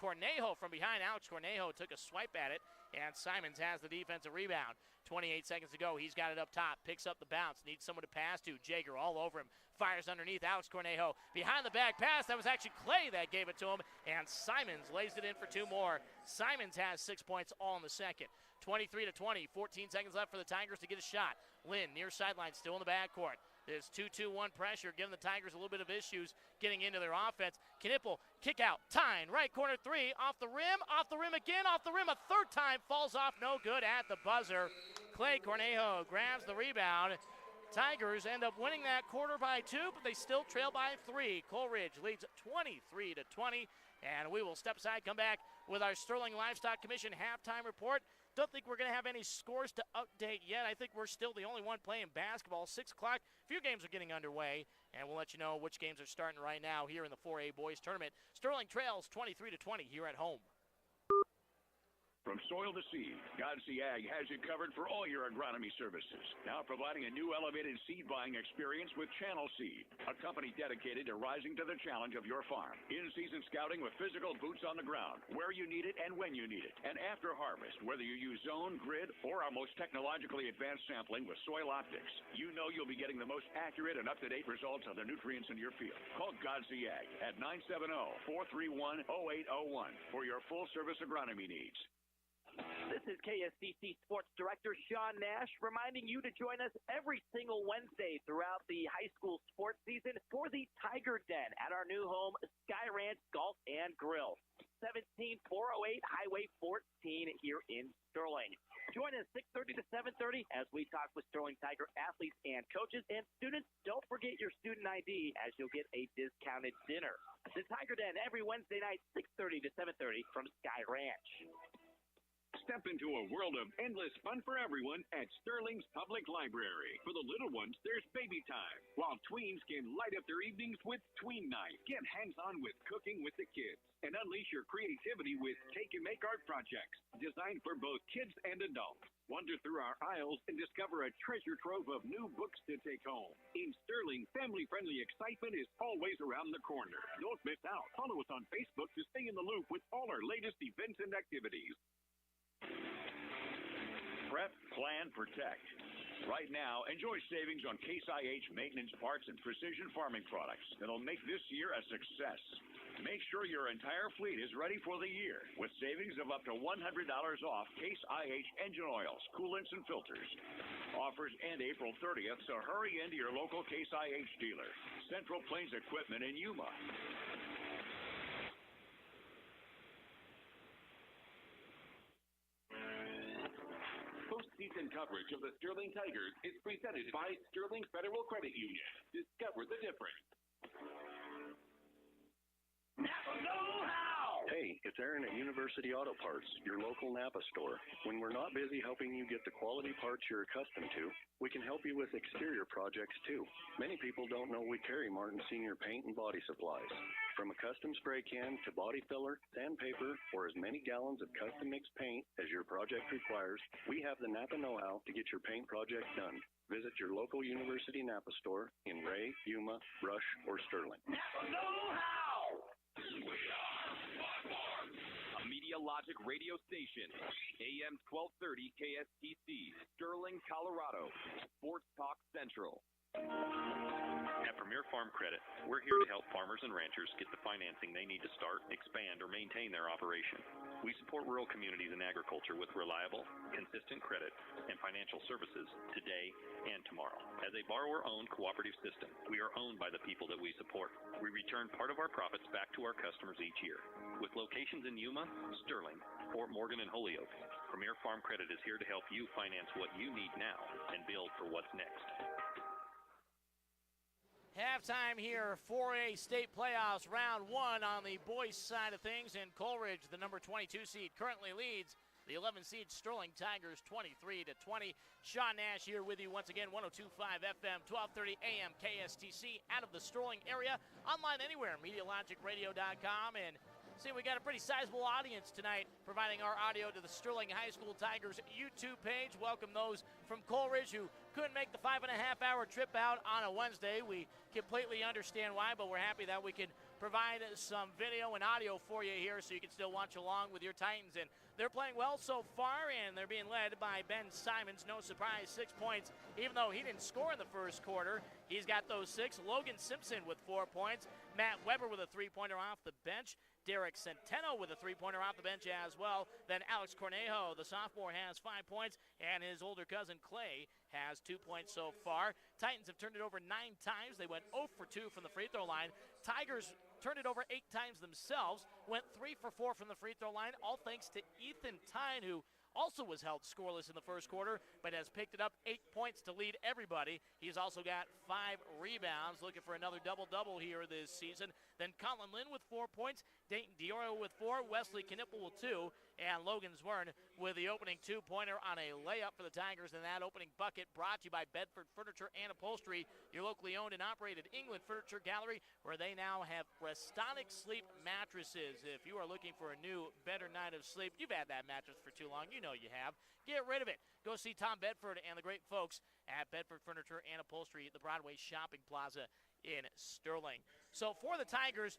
Cornejo from behind. Alex Cornejo took a swipe at it. And Simons has the defensive rebound. 28 seconds to go. He's got it up top. Picks up the bounce. Needs someone to pass to. Jaeger all over him. Fires underneath. Alex Cornejo behind the back pass. That was actually Clay that gave it to him. And Simons lays it in for 2 more. Simons has 6 points all in the second. 23-20. 14 seconds left for the Tigers to get a shot. Lynn near sideline still in the backcourt. This 2-2-1 pressure giving the Tigers a little bit of issues getting into their offense. Knipple, kick out, Tyne, right corner 3, off the rim again, off the rim a third time, falls off, no good at the buzzer. Clay Cornejo grabs the rebound. Tigers end up winning that quarter by 2, but they still trail by 3. Coleridge leads 23-20, and we will step aside, come back with our Sterling Livestock Commission halftime report. Don't think we're going to have any scores to update yet. I think we're still the only one playing basketball. 6 o'clock, a few games are getting underway, and we'll let you know which games are starting right now here in the 4A Boys Tournament. Sterling trails 23-20 here at home. From soil to seed, Godsey Ag has you covered for all your agronomy services. Now providing a new elevated seed buying experience with Channel Seed, a company dedicated to rising to the challenge of your farm. In-season scouting with physical boots on the ground, where you need it and when you need it. And after harvest, whether you use zone, grid, or our most technologically advanced sampling with soil optics, you know you'll be getting the most accurate and up-to-date results of the nutrients in your field. Call Godsey Ag at 970-431-0801 for your full-service agronomy needs. This is KSCC Sports Director Sean Nash reminding you to join us every single Wednesday throughout the high school sports season for the Tiger Den at our new home, Sky Ranch Golf and Grill, 17408 Highway 14 here in Sterling. Join us 6:30 to 7:30 as we talk with Sterling Tiger athletes and coaches. And students, don't forget your student ID as you'll get a discounted dinner. The Tiger Den every Wednesday night, 6:30 to 7:30 from Sky Ranch. Step into a world of endless fun for everyone at Sterling's Public Library. For the little ones, there's baby time, while tweens can light up their evenings with Tween Night. Get hands-on with cooking with the kids and unleash your creativity with take-and-make art projects designed for both kids and adults. Wander through our aisles and discover a treasure trove of new books to take home. In Sterling, family-friendly excitement is always around the corner. Don't miss out. Follow us on Facebook to stay in the loop with all our latest events and activities. Prep, plan, protect. Right now, enjoy savings on Case IH maintenance parts and precision farming products that'll make this year a success. Make sure your entire fleet is ready for the year with savings of up to $100 off Case IH engine oils, coolants, and filters. Offers end April 30th, so hurry into your local Case IH dealer. Central Plains Equipment in Yuma. Postseason coverage of the Sterling Tigers is presented by Sterling Federal Credit Union. Discover the difference. Hey, it's Aaron at University Auto Parts, your local Napa store. When we're not busy helping you get the quality parts you're accustomed to, we can help you with exterior projects too. Many people don't know we carry Martin Senior paint and body supplies. From a custom spray can to body filler, sandpaper, or as many gallons of custom mixed paint as your project requires, we have the Napa know-how to get your paint project done. Visit your local University Napa store in Ray, Yuma, Rush, or Sterling. Napa know-how! A Media Logic radio station, AM 1230 KSTC, Sterling, Colorado. Sports Talk Central. At Premier Farm Credit, we're here to help farmers and ranchers get the financing they need to start, expand, or maintain their operation. We support rural communities and agriculture with reliable, consistent credit and financial services today and tomorrow. As a borrower-owned cooperative system, we are owned by the people that we support. We return part of our profits back to our customers each year. With locations in Yuma, Sterling, Fort Morgan, and Holyoke, Premier Farm Credit is here to help you finance what you need now and build for what's next. Halftime here for a state playoffs, round one on the boys' side of things. And Coleridge, the number 22 seed, currently leads the 11 seed Sterling Tigers 23-20. Sean Nash here with you once again, 102.5 FM, 1230 AM KSTC out of the Sterling area. Online anywhere, MediaLogicRadio.com. And see, we got a pretty sizable audience tonight providing our audio to the Sterling High School Tigers YouTube page. Welcome those from Coleridge who couldn't make the 5.5-hour trip out on a Wednesday. We completely understand why, but we're happy that we can provide some video and audio for you here so you can still watch along with your Titans. And they're playing well so far, and they're being led by Ben Simons. No surprise, 6 points, even though he didn't score in the first quarter. He's got those 6. Logan Simpson with 4 points. Matt Weber with a 3-pointer off the bench. Derek Centeno with a 3-pointer off the bench as well. Then Alex Cornejo, the sophomore, has 5 points, and his older cousin Clay has 2 points so far. Titans have turned it over 9 times. They went 0 for 2 from the free throw line. Tigers turned it over 8 times themselves, went 3 for 4 from the free throw line, all thanks to Ethan Tyne, who also was held scoreless in the first quarter, but has picked it up 8 points to lead everybody. He's also got 5 rebounds, looking for another double-double here this season. Then Colin Lynn with 4 points, Dayton Diorio with 4, Wesley Knipple with 2, and Logan Zwern with the opening 2-pointer on a layup for the Tigers. And that opening bucket brought to you by Bedford Furniture and Upholstery, your locally owned and operated England Furniture Gallery, where they now have Restonic Sleep mattresses. If you are looking for a new, better night of sleep, you've had that mattress for too long, you know you have. Get rid of it. Go see Tom Bedford and the great folks at Bedford Furniture and Upholstery at the Broadway Shopping Plaza in Sterling. So for the Tigers,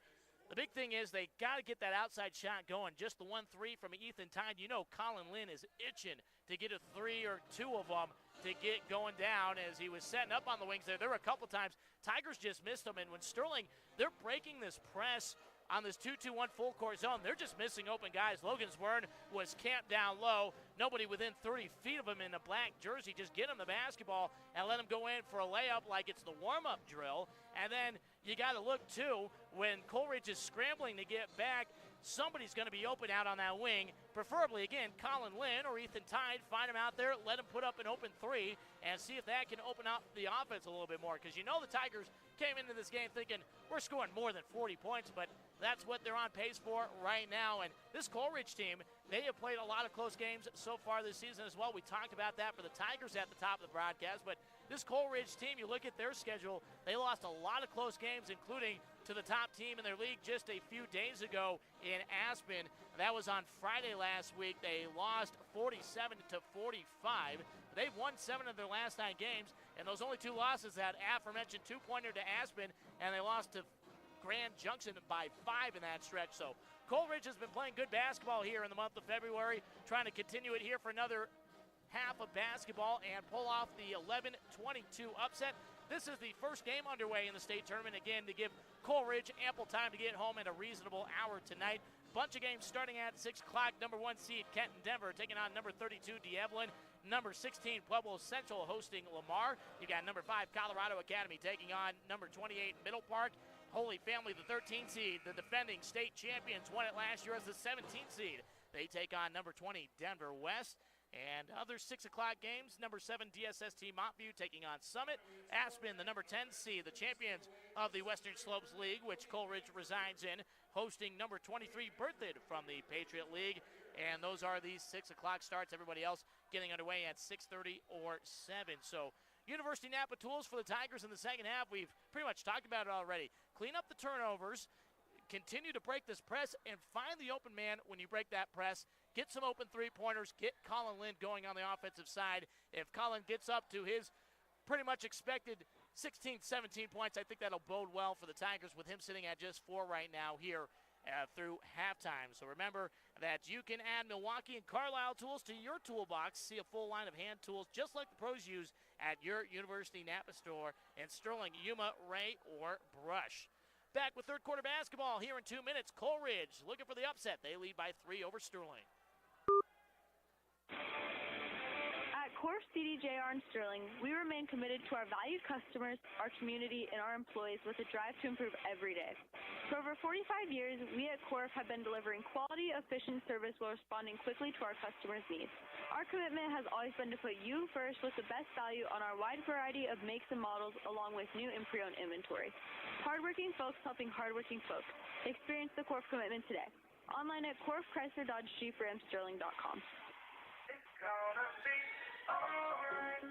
the big thing is they got to get that outside shot going. Just the 1-3 from Ethan Tyne. You know Colin Lynn is itching to get a 3 or 2 of them to get going down as he was setting up on the wings there. There were a couple times Tigers just missed them, and when Sterling, they're breaking this press on this 2-2-1 full court zone. They're just missing open guys. Logan Zwern was camped down low. Nobody within 30 feet of him in a black jersey. Just get him the basketball and let him go in for a layup like it's the warm-up drill. And then you got to look, too, when Coleridge is scrambling to get back, somebody's going to be open out on that wing. Preferably, again, Colin Lynn or Ethan Tyne. Find him out there, let him put up an open 3, and see if that can open up the offense a little bit more. Because you know the Tigers came into this game thinking, we're scoring more than 40 points, but that's what they're on pace for right now. And this Coleridge team, they have played a lot of close games so far this season as well. We talked about that for the Tigers at the top of the broadcast, but this Coleridge team, you look at their schedule, they lost a lot of close games, including to the top team in their league just a few days ago in Aspen. That was on Friday last week. They lost 47-45. They've won 7 of their last 9 games, and those only 2 losses, that aforementioned 2-pointer to Aspen, and they lost to Grand Junction by 5 in that stretch. So Coleridge has been playing good basketball here in the month of February, trying to continue it here for another half of basketball and pull off the 11-22 upset. This is the first game underway in the state tournament, again, to give Coleridge ample time to get home at a reasonable hour tonight. Bunch of games starting at 6 o'clock. Number 1 seed Kenton Denver taking on number 32 D'Evelyn. Number 16 Pueblo Central hosting Lamar. You got number 5 Colorado Academy taking on number 28 Middle Park. Holy Family, the 13 seed, the defending state champions, won it last year as the 17 seed. They take on number 20 Denver West. And other 6 o'clock games, number 7 DSST Montview taking on Summit. Aspen, the number 10 seed, the champions of the Western Slopes League, which Coleridge resides in, hosting number 23 Berthoud from the Patriot League. And those are these 6 o'clock starts. Everybody else getting underway at 6:30 or 7. So University Napa tools for the Tigers in the second half. We've pretty much talked about it already. Clean up the turnovers, continue to break this press, and find the open man when you break that press. Get some open three-pointers. Get Colin Lind going on the offensive side. If Colin gets up to his pretty much expected 16, 17 points, I think that'll bode well for the Tigers with him sitting at just 4 right now here through halftime. So remember that you can add Milwaukee and Carlisle tools to your toolbox. See a full line of hand tools just like the pros use at your University Napa store in Sterling, Yuma, Ray, or Brush. Back with third quarter basketball here in 2 minutes. Coleridge looking for the upset. They lead by 3 over Sterling. At Corf CDJR in Sterling, we remain committed to our valued customers, our community, and our employees with a drive to improve every day. For over 45 years, we at Corf have been delivering quality, efficient service while responding quickly to our customers' needs. Our commitment has always been to put you first with the best value on our wide variety of makes and models, along with new and pre-owned inventory. Hardworking folks helping hardworking folks. Experience the Corf commitment today. Online at corfchrysler.dodge-jeep-ram-sterling.com.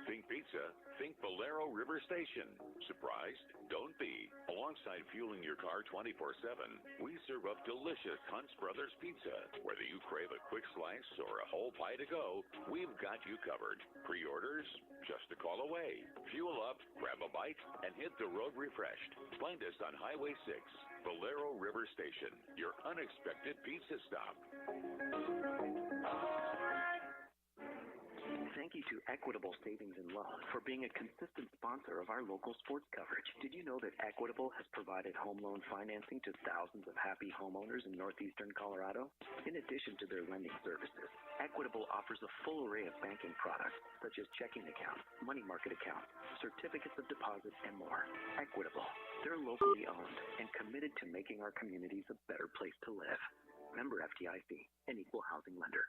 Think pizza, think Valero River Station. Surprised? Don't be. Alongside fueling your car 24/7, we serve up delicious Hunt's Brothers Pizza. Whether you crave a quick slice or a whole pie to go, we've got you covered. Pre-orders? Just a call away. Fuel up, grab a bite, and hit the road refreshed. Find us on Highway 6, Valero River Station, your unexpected pizza stop. Thank you to Equitable Savings and Loan for being a consistent sponsor of our local sports coverage. Did you know that Equitable has provided home loan financing to thousands of happy homeowners in northeastern Colorado? In addition to their lending services, Equitable offers a full array of banking products such as checking accounts, money market accounts, certificates of deposit, and more. Equitable, they're locally owned and committed to making our communities a better place to live. Member FDIC, an equal housing lender.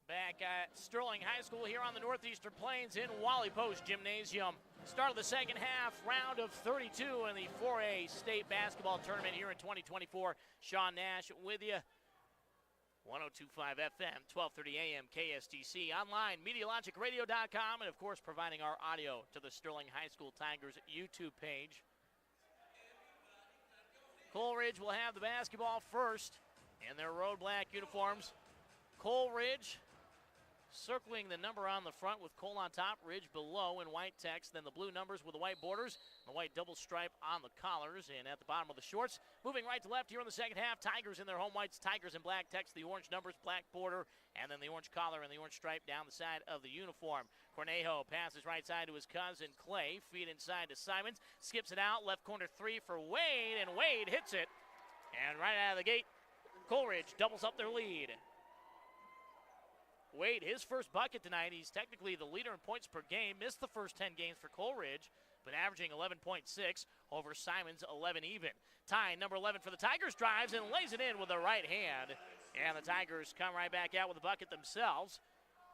Back at Sterling High School here on the Northeastern Plains in Wally Post Gymnasium. Start of the second half, round of 32 in the 4A state basketball tournament here in 2024. Sean Nash with you. 102.5 FM, 1230 AM, KSTC. Online, MediaLogicRadio.com, and of course providing our audio to the Sterling High School Tigers YouTube page. Coleridge will have the basketball first in their road black uniforms. Coleridge circling the number on the front with Cole on top, Ridge below in white text, then the blue numbers with the white borders, the white double stripe on the collars, and at the bottom of the shorts. Moving right to left here in the second half, Tigers in their home whites, Tigers in black text, the orange numbers, black border, and then the orange collar and the orange stripe down the side of the uniform. Cornejo passes right side to his cousin Clay, feed inside to Simons, skips it out, left corner three for Wade, and Wade hits it. And right out of the gate, Coleridge doubles up their lead. Wade, his first bucket tonight. He's technically the leader in points per game. Missed the first 10 games for Coleridge, but averaging 11.6 over Simons, 11 even. Ty, number 11 for the Tigers, drives and lays it in with the right hand. And the Tigers come right back out with a bucket themselves.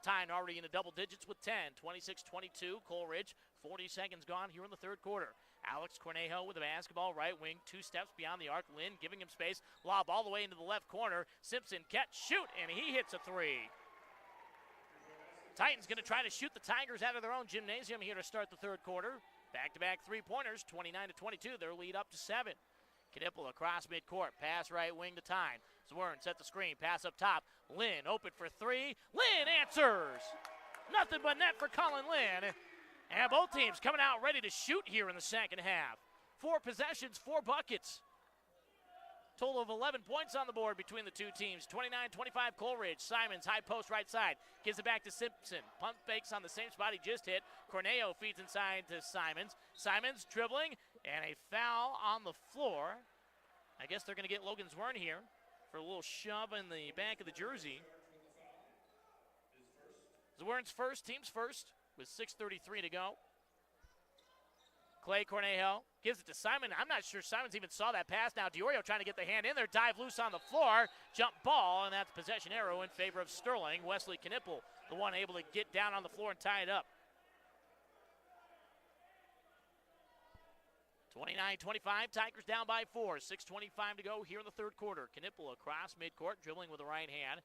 Tyne already in the double digits with 10, 26-22. Coleridge 40 seconds gone here in the third quarter. Alex Cornejo with the basketball, right wing, 2 steps beyond the arc. Lynn giving him space. Lob all the way into the left corner. Simpson catch, shoot, and he hits a 3. Titans going to try to shoot the Tigers out of their own gymnasium here to start the third quarter. Back-to-back three-pointers, 29-22. Their lead up to 7. Knipple across midcourt. Pass right wing to Tyne. Zwern set the screen. Pass up top. Lynn open for 3. Lynn answers. Nothing but net for Colin Lynn. And both teams coming out ready to shoot here in the second half. 4 possessions, 4 buckets. Total of 11 points on the board between the two teams. 29-25 Coleridge. Simons, high post right side. Gives it back to Simpson. Pump fakes on the same spot he just hit. Corneo feeds inside to Simons. Simons dribbling, and a foul on the floor. I guess they're going to get Logan Zwern here for a little shove in the back of the jersey. Zwern's first, team's first, with 6:33 to go. Clay Cornejo gives it to Simon. I'm not sure Simons even saw that pass. Now Diorio trying to get the hand in there. Dive loose on the floor. Jump ball, and that's possession arrow in favor of Sterling. Wesley Knipple, the one able to get down on the floor and tie it up. 29-25, Tigers down by 4. 6:25 to go here in the third quarter. Knipple across midcourt, dribbling with the right hand.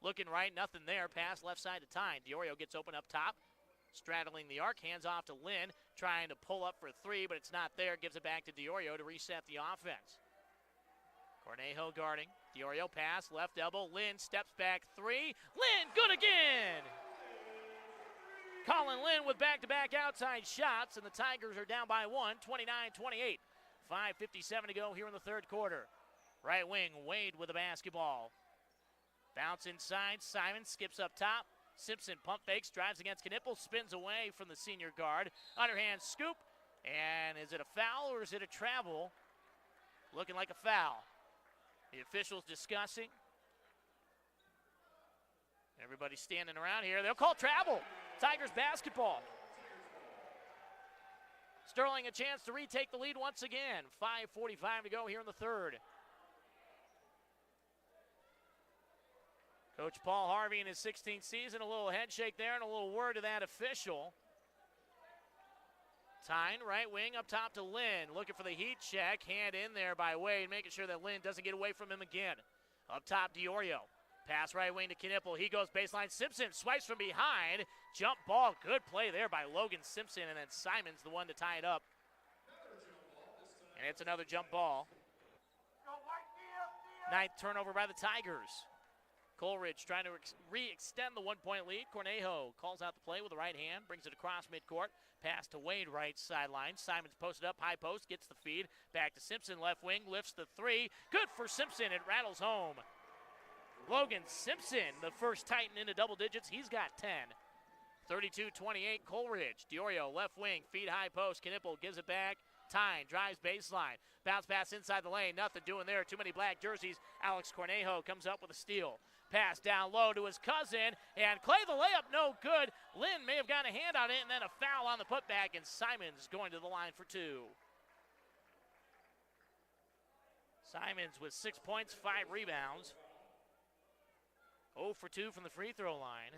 Looking right, nothing there. Pass left side to Tyne. Diorio gets open up top. Straddling the arc, hands off to Lynn, trying to pull up for 3, but it's not there. Gives it back to Diorio to reset the offense. Cornejo guarding. Diorio pass, left elbow. Lynn steps back 3. Lynn, good again! Colin Lynn with back-to-back outside shots, and the Tigers are down by 1, 29-28. 5:57 to go here in the third quarter. Right wing, Wade with the basketball. Bounce inside, Simon skips up top. Simpson pump fakes, drives against Knipple, spins away from the senior guard. Underhand scoop, and is it a foul or is it a travel? Looking like a foul. The officials discussing. Everybody standing around here. They'll call travel. Tigers basketball. Sterling a chance to retake the lead once again. 5:45 to go here in the third. Coach Paul Harvey in his 16th season, a little head shake there and a little word to that official. Tyne, right wing, up top to Lynn, looking for the heat check. Hand in there by Wade, making sure that Lynn doesn't get away from him again. Up top, Diorio. Pass right wing to Knipple. He goes baseline. Simpson swipes from behind. Jump ball. Good play there by Logan Simpson, and then Simon's the one to tie it up. And it's another jump ball. 9th turnover by the Tigers. Coleridge trying to re-extend the 1-point lead. Cornejo calls out the play with the right hand, brings it across midcourt. Pass to Wade, right sideline. Simons posted up, high post, gets the feed. Back to Simpson, left wing, lifts the 3. Good for Simpson, it rattles home. Logan Simpson, the first Titan into double digits. He's got 10. 32-28, Coleridge. Diorio, left wing, feed high post. Knipple gives it back. Tyne drives baseline. Bounce pass inside the lane. Nothing doing there. Too many black jerseys. Alex Cornejo comes up with a steal. Pass down low to his cousin. And Clay, the layup, no good. Lynn may have got a hand on it, and then a foul on the putback, and Simons going to the line for 2. Simons with 6 points, 5 rebounds. 0 for 2 from the free throw line.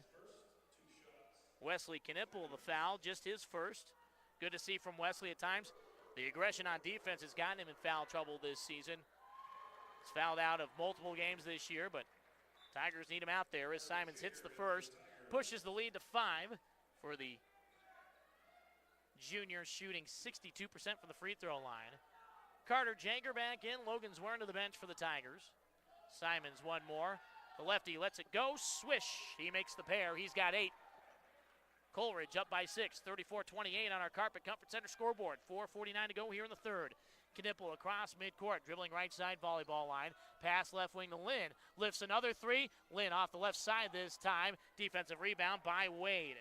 Wesley Knipple, the foul, just his first. Good to see from Wesley at times. The aggression on defense has gotten him in foul trouble this season. He's fouled out of multiple games this year, but Tigers need him out there as Simons hits the first, pushes the lead to 5 for the junior, shooting 62% from the free throw line. Carter Jager back in. Logan Zwern to the bench for the Tigers. Simons one more. The lefty lets it go. Swish. He makes the pair. He's got 8. Coleridge up by 6. 34-28 on our Carpet Comfort Center scoreboard. 4:49 to go here in the third. Knipple across midcourt, dribbling right side volleyball line. Pass left wing to Lynn. Lifts another 3. Lynn off the left side this time. Defensive rebound by Wade.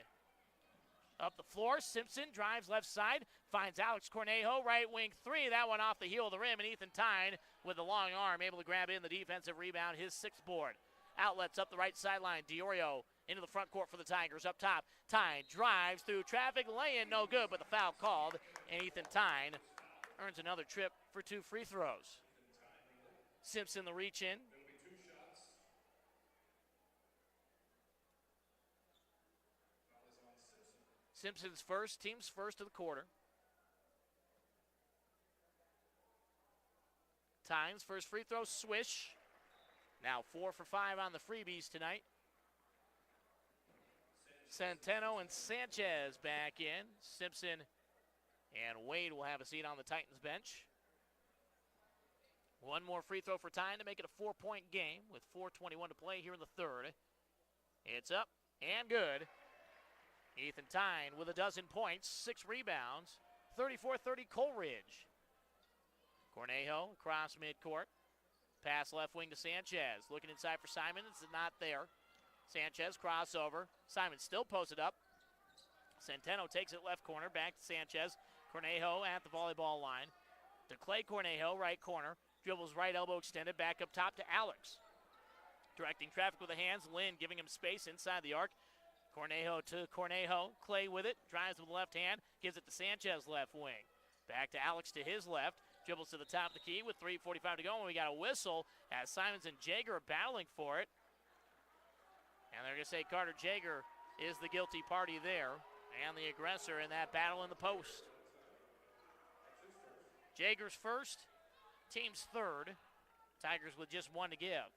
Up the floor, Simpson drives left side. Finds Alex Cornejo, right wing 3. That one off the heel of the rim, and Ethan Tyne with the long arm able to grab in the defensive rebound, his 6th board. Outlets up the right sideline. Diorio into the front court for the Tigers. Up top, Tyne drives through traffic. Lay-in no good, but the foul called, and Ethan Tyne earns another trip for 2 free throws. Simpson the reach in. Simpson's first, team's first of the quarter. Tynes, first free throw, swish. Now 4 for 5 on the freebies tonight. Centeno and Sanchez back in. Simpson and Wade will have a seat on the Titans bench. One more free throw for Tyne to make it a 4-point game with 4:21 to play here in the third. It's up and good. Ethan Tyne with a dozen points, 6 rebounds, 34-30 Coleridge. Cornejo across midcourt. Pass left wing to Sanchez. Looking inside for Simon. It's not there. Sanchez crossover. Simon still posted up. Centeno takes it left corner. Back to Sanchez. Cornejo at the volleyball line. To Clay Cornejo, right corner. Dribbles right elbow extended. Back up top to Alex. Directing traffic with the hands. Lynn giving him space inside the arc. Cornejo to Cornejo. Clay with it. Drives with the left hand. Gives it to Sanchez left wing. Back to Alex to his left. Dribbles to the top of the key with 3:45 to go. And we got a whistle as Simons and Jaeger are battling for it. And they're going to say Carter Jaeger is the guilty party there and the aggressor in that battle in the post. Jaeger's first, team's third. Tigers with just 1 to give.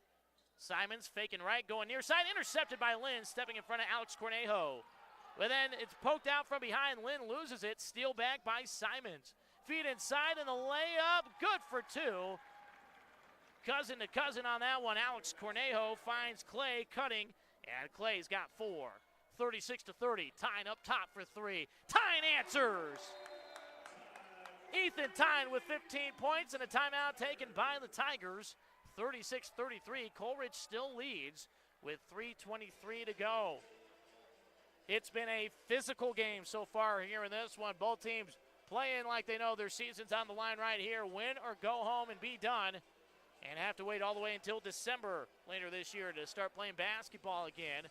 Simons faking right, going near side, intercepted by Lynn, stepping in front of Alex Cornejo. But then it's poked out from behind. Lynn loses it, steal back by Simons. Feet inside and the layup, good for 2. Cousin to cousin on that one. Alex Cornejo finds Clay cutting, and Clay's got 4. 36-30, Tyne up top for 3. Tyne answers! Ethan Tyne with 15 points and a timeout taken by the Tigers. 36-33, Coleridge still leads with 3:23 to go. It's been a physical game so far here in this one. Both teams playing like they know their season's on the line right here. Win or go home and be done. And have to wait all the way until December later this year to start playing basketball again.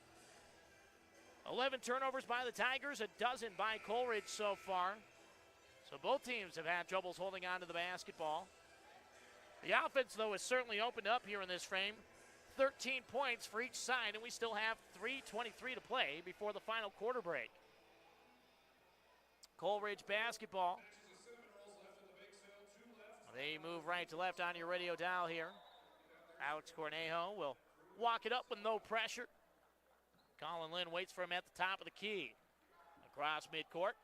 11 turnovers by the Tigers, a dozen by Coleridge so far. So both teams have had troubles holding on to the basketball. The offense, though, has certainly opened up here in this frame. 13 points for each side, and we still have 3:23 to play before the final quarter break. Coleridge basketball. They move right to left on your radio dial here. Alex Cornejo will walk it up with no pressure. Colin Lynn waits for him at the top of the key. Across midcourt.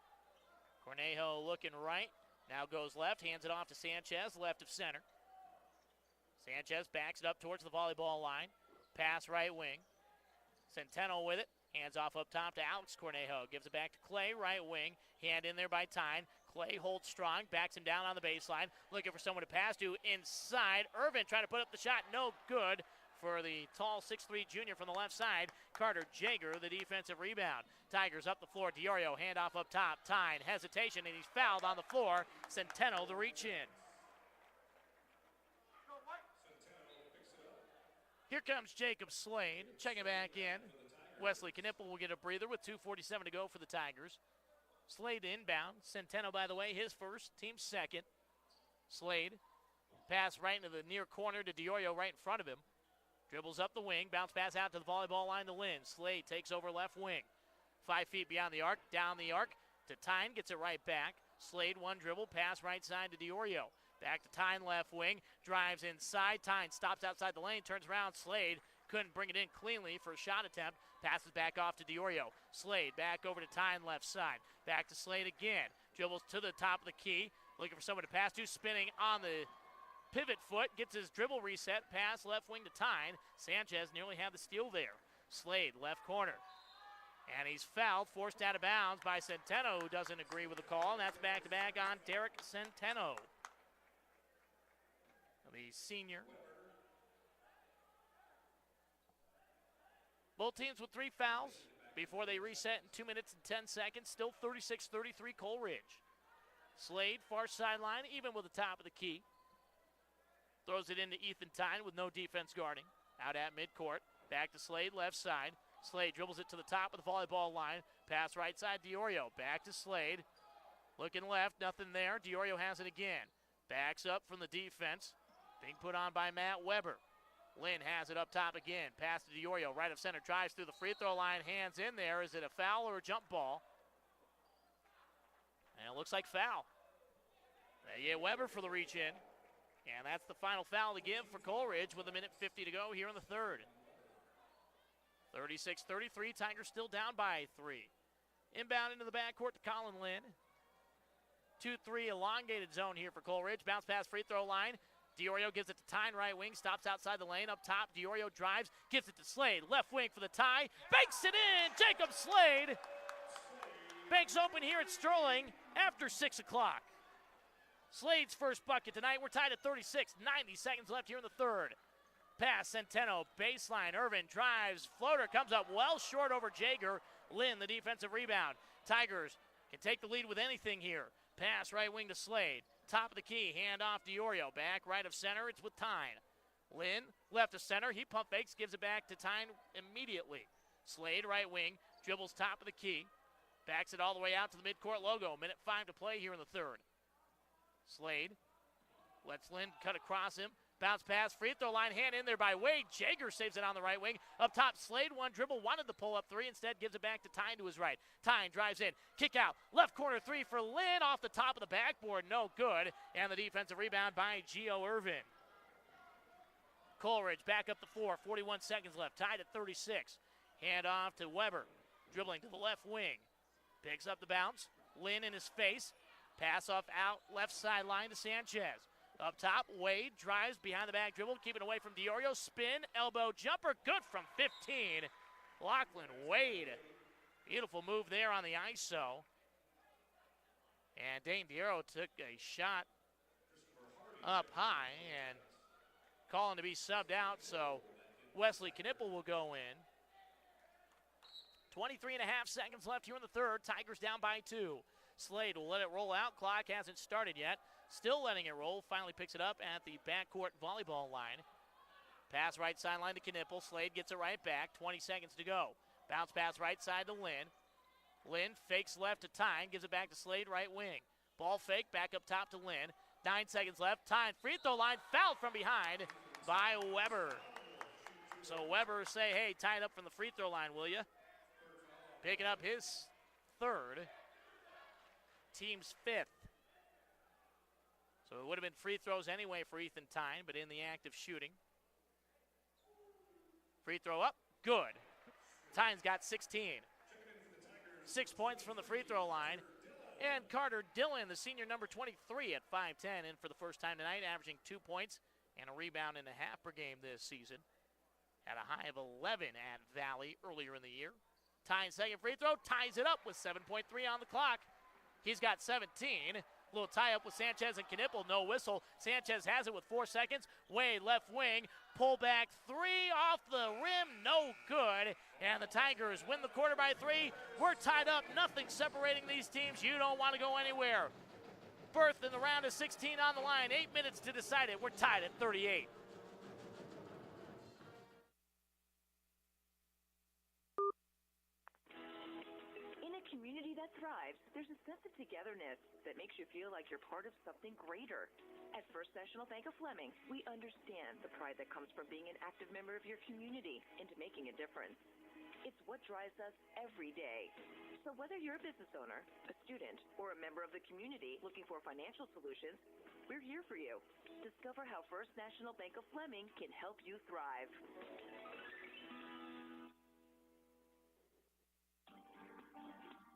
Cornejo looking right. Now goes left, hands it off to Sanchez, left of center. Sanchez backs it up towards the volleyball line. Pass right wing. Centeno with it. Hands off up top to Alex Cornejo. Gives it back to Clay, right wing. Hand in there by Tyne. Clay holds strong, backs him down on the baseline. Looking for someone to pass to inside. Irvin trying to put up the shot. No good for the tall 6'3 junior from the left side. Carter Jaeger, the defensive rebound. Tigers up the floor. Diorio, handoff up top. Tyne, hesitation, and he's fouled on the floor. Centeno, the reach in. Here comes Jacob Slade, checking back in. Wesley Knippel will get a breather with 2:47 to go for the Tigers. Slade inbound. Centeno, by the way, his first, team's second. Slade, pass right into the near corner to Diorio right in front of him. Dribbles up the wing, bounce pass out to the volleyball line to Lynn. Slade takes over left wing. 5 feet beyond the arc, down the arc to Tyne, gets it right back. Slade, one dribble, pass right side to Diorio. Back to Tyne, left wing, drives inside. Tyne stops outside the lane, turns around. Slade couldn't bring it in cleanly for a shot attempt. Passes back off to Diorio. Slade back over to Tyne, left side. Back to Slade again. Dribbles to the top of the key. Looking for someone to pass to, spinning on the pivot foot. Gets his dribble reset. Pass left wing to Tyne. Sanchez nearly had the steal there. Slade, left corner. And he's fouled, forced out of bounds by Centeno, who doesn't agree with the call. And that's back-to-back on Derek Centeno, the senior. Both teams with 3 fouls before they reset in 2 minutes and 10 seconds. Still 36-33 Coleridge. Slade, far sideline, even with the top of the key. Throws it into Ethan Tyne with no defense guarding. Out at midcourt. Back to Slade, left side. Slade dribbles it to the top of the volleyball line. Pass right side, Diorio. Back to Slade. Looking left, nothing there. Diorio has it again. Backs up from the defense. Being put on by Matt Weber. Lynn has it up top again. Pass to Diorio, right of center. Drives through the free throw line. Hands in there. Is it a foul or a jump ball? And it looks like foul. They get Weber for the reach in. And that's the final foul to give for Coleridge with 1:50 to go here in the third. 36-33, Tigers still down by 3. Inbound into the backcourt to Colin Lynn. 2-3 elongated zone here for Coleridge. Bounce pass free throw line. Diorio gives it to Tyne, right wing, stops outside the lane. Up top, Diorio drives, gives it to Slade. Left wing for the tie, banks it in! Jacob Slade banks open here at Sterling after 6 o'clock. Slade's first bucket tonight. We're tied at 36, 90 seconds left here in the third. Pass, Centeno, baseline, Irvin drives, floater comes up well short over Jaeger. Lynn, the defensive rebound. Tigers can take the lead with anything here. Pass right wing to Slade. Top of the key, hand off Diorio. Back right of center, it's with Tyne. Lynn, left of center, he pump fakes, gives it back to Tyne immediately. Slade, right wing, dribbles top of the key. Backs it all the way out to the midcourt logo. 1:05 to play here in the third. Slade lets Lynn cut across him. Bounce pass, free throw line, hand in there by Wade. Jaeger saves it on the right wing. Up top, Slade, one dribble, wanted to pull up three. Instead, gives it back to Tyne to his right. Tyne drives in, kick out, left corner three for Lynn, off the top of the backboard, no good. And the defensive rebound by Gio Irvin. Coleridge back up the floor, 41 seconds left, tied at 36. Hand off to Weber, dribbling to the left wing. Picks up the bounce, Lynn in his face. Pass off out left sideline to Sanchez. Up top, Wade drives behind the back dribble, keeping away from Diorio. Spin, elbow jumper, good from 15. Lachlan Wade. Beautiful move there on the ISO. And Dane Diorio took a shot up high and calling to be subbed out, so Wesley Knipple will go in. 23 and a half seconds left here in the third. Tigers down by 2. Slade will let it roll out. Clock hasn't started yet. Still letting it roll. Finally picks it up at the backcourt volleyball line. Pass right sideline to Knipple. Slade gets it right back. 20 seconds to go. Bounce pass right side to Lynn. Lynn fakes left to Tyne. Gives it back to Slade right wing. Ball fake back up top to Lynn. 9 seconds left. Tyne free throw line. Fouled from behind by Weber. So Weber say, hey, tie it up from the free throw line, will you? Picking up his third. Team's 5th. So it would have been free throws anyway for Ethan Tyne, but in the act of shooting. Free throw up, good. Tyne's got 16. 6 points from the free throw line. And Carter Dillon, the senior number 23 at 5'10", in for the first time tonight, averaging 2 points and a rebound and a half per game this season. Had a high of 11 at Valley earlier in the year. Tyne's second free throw, ties it up with 7.3 on the clock. He's got 17. Little tie-up with Sanchez and Knipple, no whistle. Sanchez has it with 4 seconds. Wade, left wing, pull back three off the rim, no good. And the Tigers win the quarter by 3. We're tied up, nothing separating these teams. You don't want to go anywhere. Berth in the round of 16 on the line. 8 minutes to decide it. We're tied at 38. Community that thrives, there's a sense of togetherness that makes you feel like you're part of something greater. At First National Bank of Fleming, we understand the pride that comes from being an active member of your community and making a difference. It's what drives us every day. So whether you're a business owner, a student, or a member of the community looking for financial solutions, we're here for you. Discover how First National Bank of Fleming can help you thrive.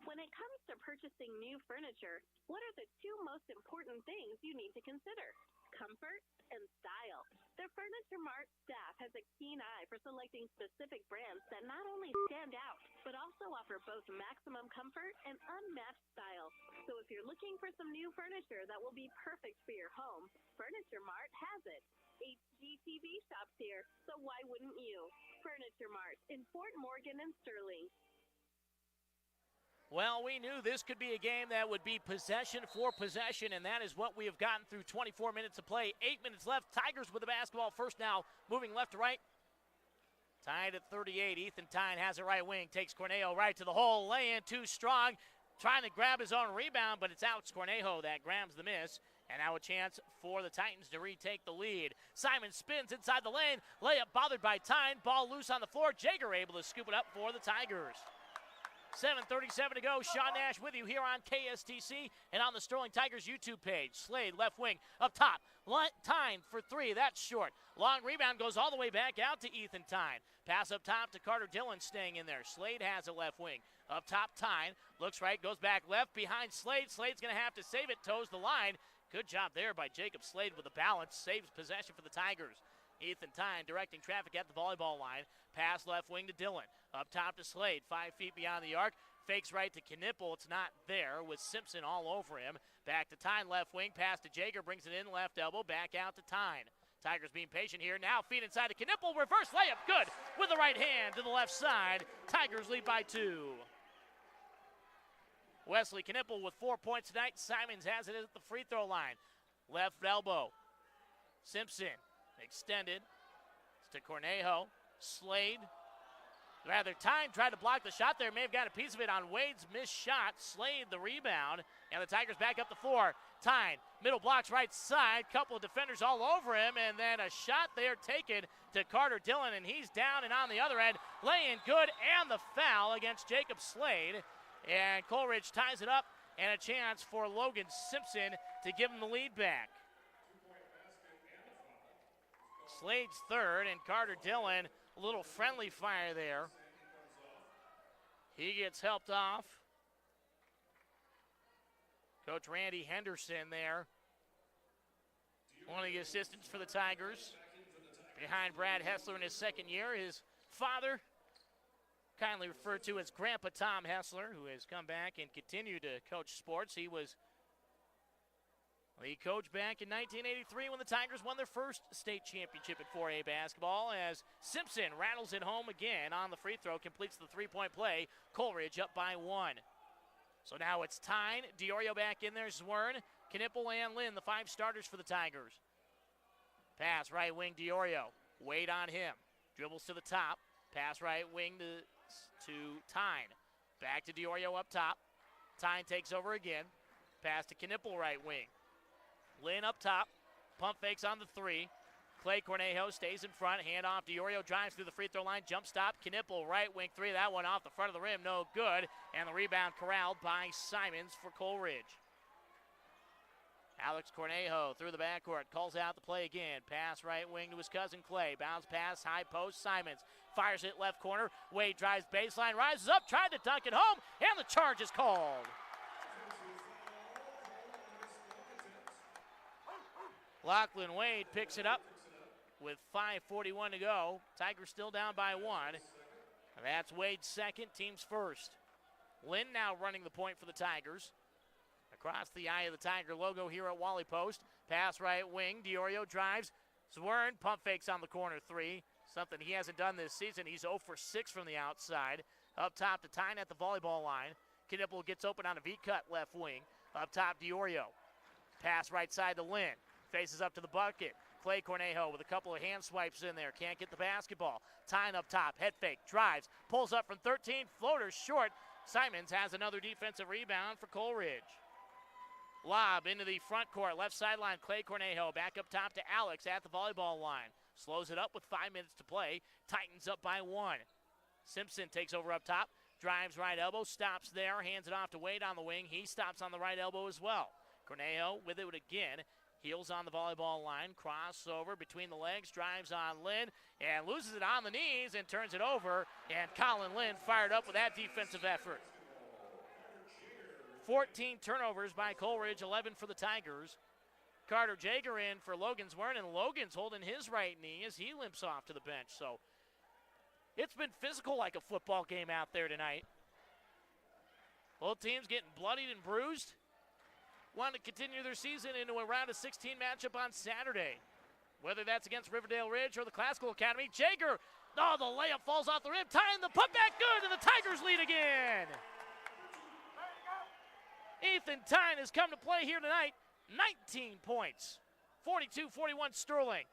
When it comes to purchasing new furniture, what are the 2 most important things you need to consider? Comfort and style. The Furniture Mart staff has a keen eye for selecting specific brands that not only stand out, but also offer both maximum comfort and unmatched style. So if you're looking for some new furniture that will be perfect for your home, Furniture Mart has it. HGTV shops here, so why wouldn't you? Furniture Mart in Fort Morgan and Sterling. Well, we knew this could be a game that would be possession for possession, and that is what we have gotten through 24 minutes of play. 8 minutes left. Tigers with the basketball first now, moving left to right. Tied at 38. Ethan Tyne has it right wing, takes Cornejo right to the hole. Lay-in too strong, trying to grab his own rebound, but it's out. It's Cornejo that grabs the miss. And now a chance for the Titans to retake the lead. Simon spins inside the lane. Layup bothered by Tyne. Ball loose on the floor. Jaeger able to scoop it up for the Tigers. 7:37 to go. Sean Nash with you here on KSTC and on the Sterling Tigers YouTube page. Slade, left wing, up top. Tyne for three. That's short. Long rebound goes all the way back out to Ethan Tyne. Pass up top to Carter Dillon staying in there. Slade has it left wing. Up top, Tyne. Looks right, goes back left behind Slade. Slade's going to have to save it. Toes the line. Good job there by Jacob Slade with the balance. Saves possession for the Tigers. Ethan Tyne directing traffic at the volleyball line. Pass left wing to Dillon. Up top to Slade. 5 feet beyond the arc. Fakes right to Knipple. It's not there with Simpson all over him. Back to Tyne, left wing. Pass to Jager. Brings it in, left elbow. Back out to Tyne. Tigers being patient here. Now feed inside to Knipple. Reverse layup. Good with the right hand to the left side. Tigers lead by 2. Wesley Knipple with 4 points tonight. Simons has it at the free throw line. Left elbow. Simpson extended. It's to Cornejo. Slade. Rather, Tyne tried to block the shot there. May have got a piece of it on Wade's missed shot. Slade the rebound. And the Tigers back up the floor. Tyne, middle blocks right side. Couple of defenders all over him. And then a shot there taken to Carter Dillon. And he's down and on the other end. Laying good and the foul against Jacob Slade. And Coleridge ties it up. And a chance for Logan Simpson to give him the lead back. Slade's third, and Carter Dillon, a little friendly fire there. He gets helped off. Coach Randy Henderson there. One of the assistants for the Tigers. Behind Brad Hessler in his second year. His father, kindly referred to as Grandpa Tom Hessler, who has come back and continued to coach sports. He was the coach back in 1983 when the Tigers won their first state championship in 4A basketball, as Simpson rattles it home again on the free throw, completes the three-point play. Coleridge up by 1. So now it's Tyne, Diorio back in there, Zwern, Knipple, and Lynn, the 5 starters for the Tigers. Pass right wing, Diorio. Wade on him. Dribbles to the top. Pass right wing to Tyne. Back to Diorio up top. Tyne takes over again. Pass to Knipple right wing. Lynn up top. Pump fakes on the 3. Clay Cornejo stays in front. Hand off. Diorio drives through the free throw line. Jump stop. Knipple right wing 3. That one off the front of the rim. No good. And the rebound corralled by Simons for Coleridge. Alex Cornejo through the backcourt. Calls out the play again. Pass right wing to his cousin Clay. Bounce pass. High post. Simons fires it left corner. Wade drives baseline. Rises up. Tried to dunk it home. And the charge is called. Lachlan Wade picks it up with 5:41 to go. Tigers still down by 1. That's Wade's second, team's first. Lynn now running the point for the Tigers. Across the eye of the Tiger logo here at Wally Post. Pass right wing. Diorio drives. Zwern pump fakes on the corner 3. Something he hasn't done this season. He's 0 for 6 from the outside. Up top to Tyne at the volleyball line. Knipple gets open on a V-cut left wing. Up top, Diorio. Pass right side to Lynn. Faces up to the bucket. Clay Cornejo with a couple of hand swipes in there. Can't get the basketball. Tyne up top. Head fake. Drives. Pulls up from 13. Floater short. Simons has another defensive rebound for Coleridge. Lob into the front court. Left sideline. Clay Cornejo back up top to Alex at the volleyball line. Slows it up with 5 minutes to play. Titans up by 1. Simpson takes over up top. Drives right elbow. Stops there. Hands it off to Wade on the wing. He stops on the right elbow as well. Cornejo with it again. Heels on the volleyball line, crossover between the legs, drives on Lynn, and loses it on the knees and turns it over. And Colin Lynn fired up with that defensive effort. 14 turnovers by Coleridge, 11 for the Tigers. Carter Jager in for Logan Zwern, and Logan's holding his right knee as he limps off to the bench. So it's been physical like a football game out there tonight. Both teams getting bloodied and bruised. Want to continue their season into a round of 16 matchup on Saturday. Whether that's against Riverdale Ridge or the Classical Academy. Jager, the layup falls off the rim. Tying the putback good, and the Tigers lead again. Ethan Tyne has come to play here tonight. 19 points. 42-41 Sterling.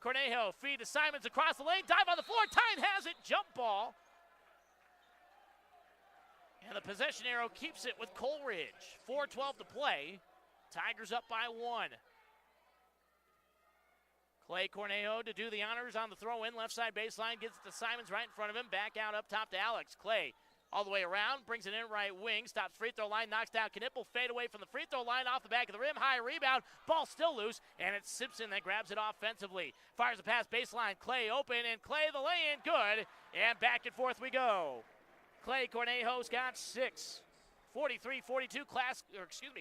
Cornejo feed to Simons across the lane. Dive on the floor. Tyne has it. Jump ball. And the possession arrow keeps it with Coleridge. 4:12 to play. Tigers up by 1. Clay Cornejo to do the honors on the throw-in. Left side baseline, gets it to Simons right in front of him. Back out up top to Alex. Clay all the way around, brings it in right wing, stops free throw line, knocks down Knipple, fade away from the free throw line, off the back of the rim, high rebound, ball still loose, and it's Simpson that grabs it offensively. Fires the pass baseline, Clay open, and Clay the lay-in, good, and back and forth we go. Clay Cornejo's got 6. 43-42,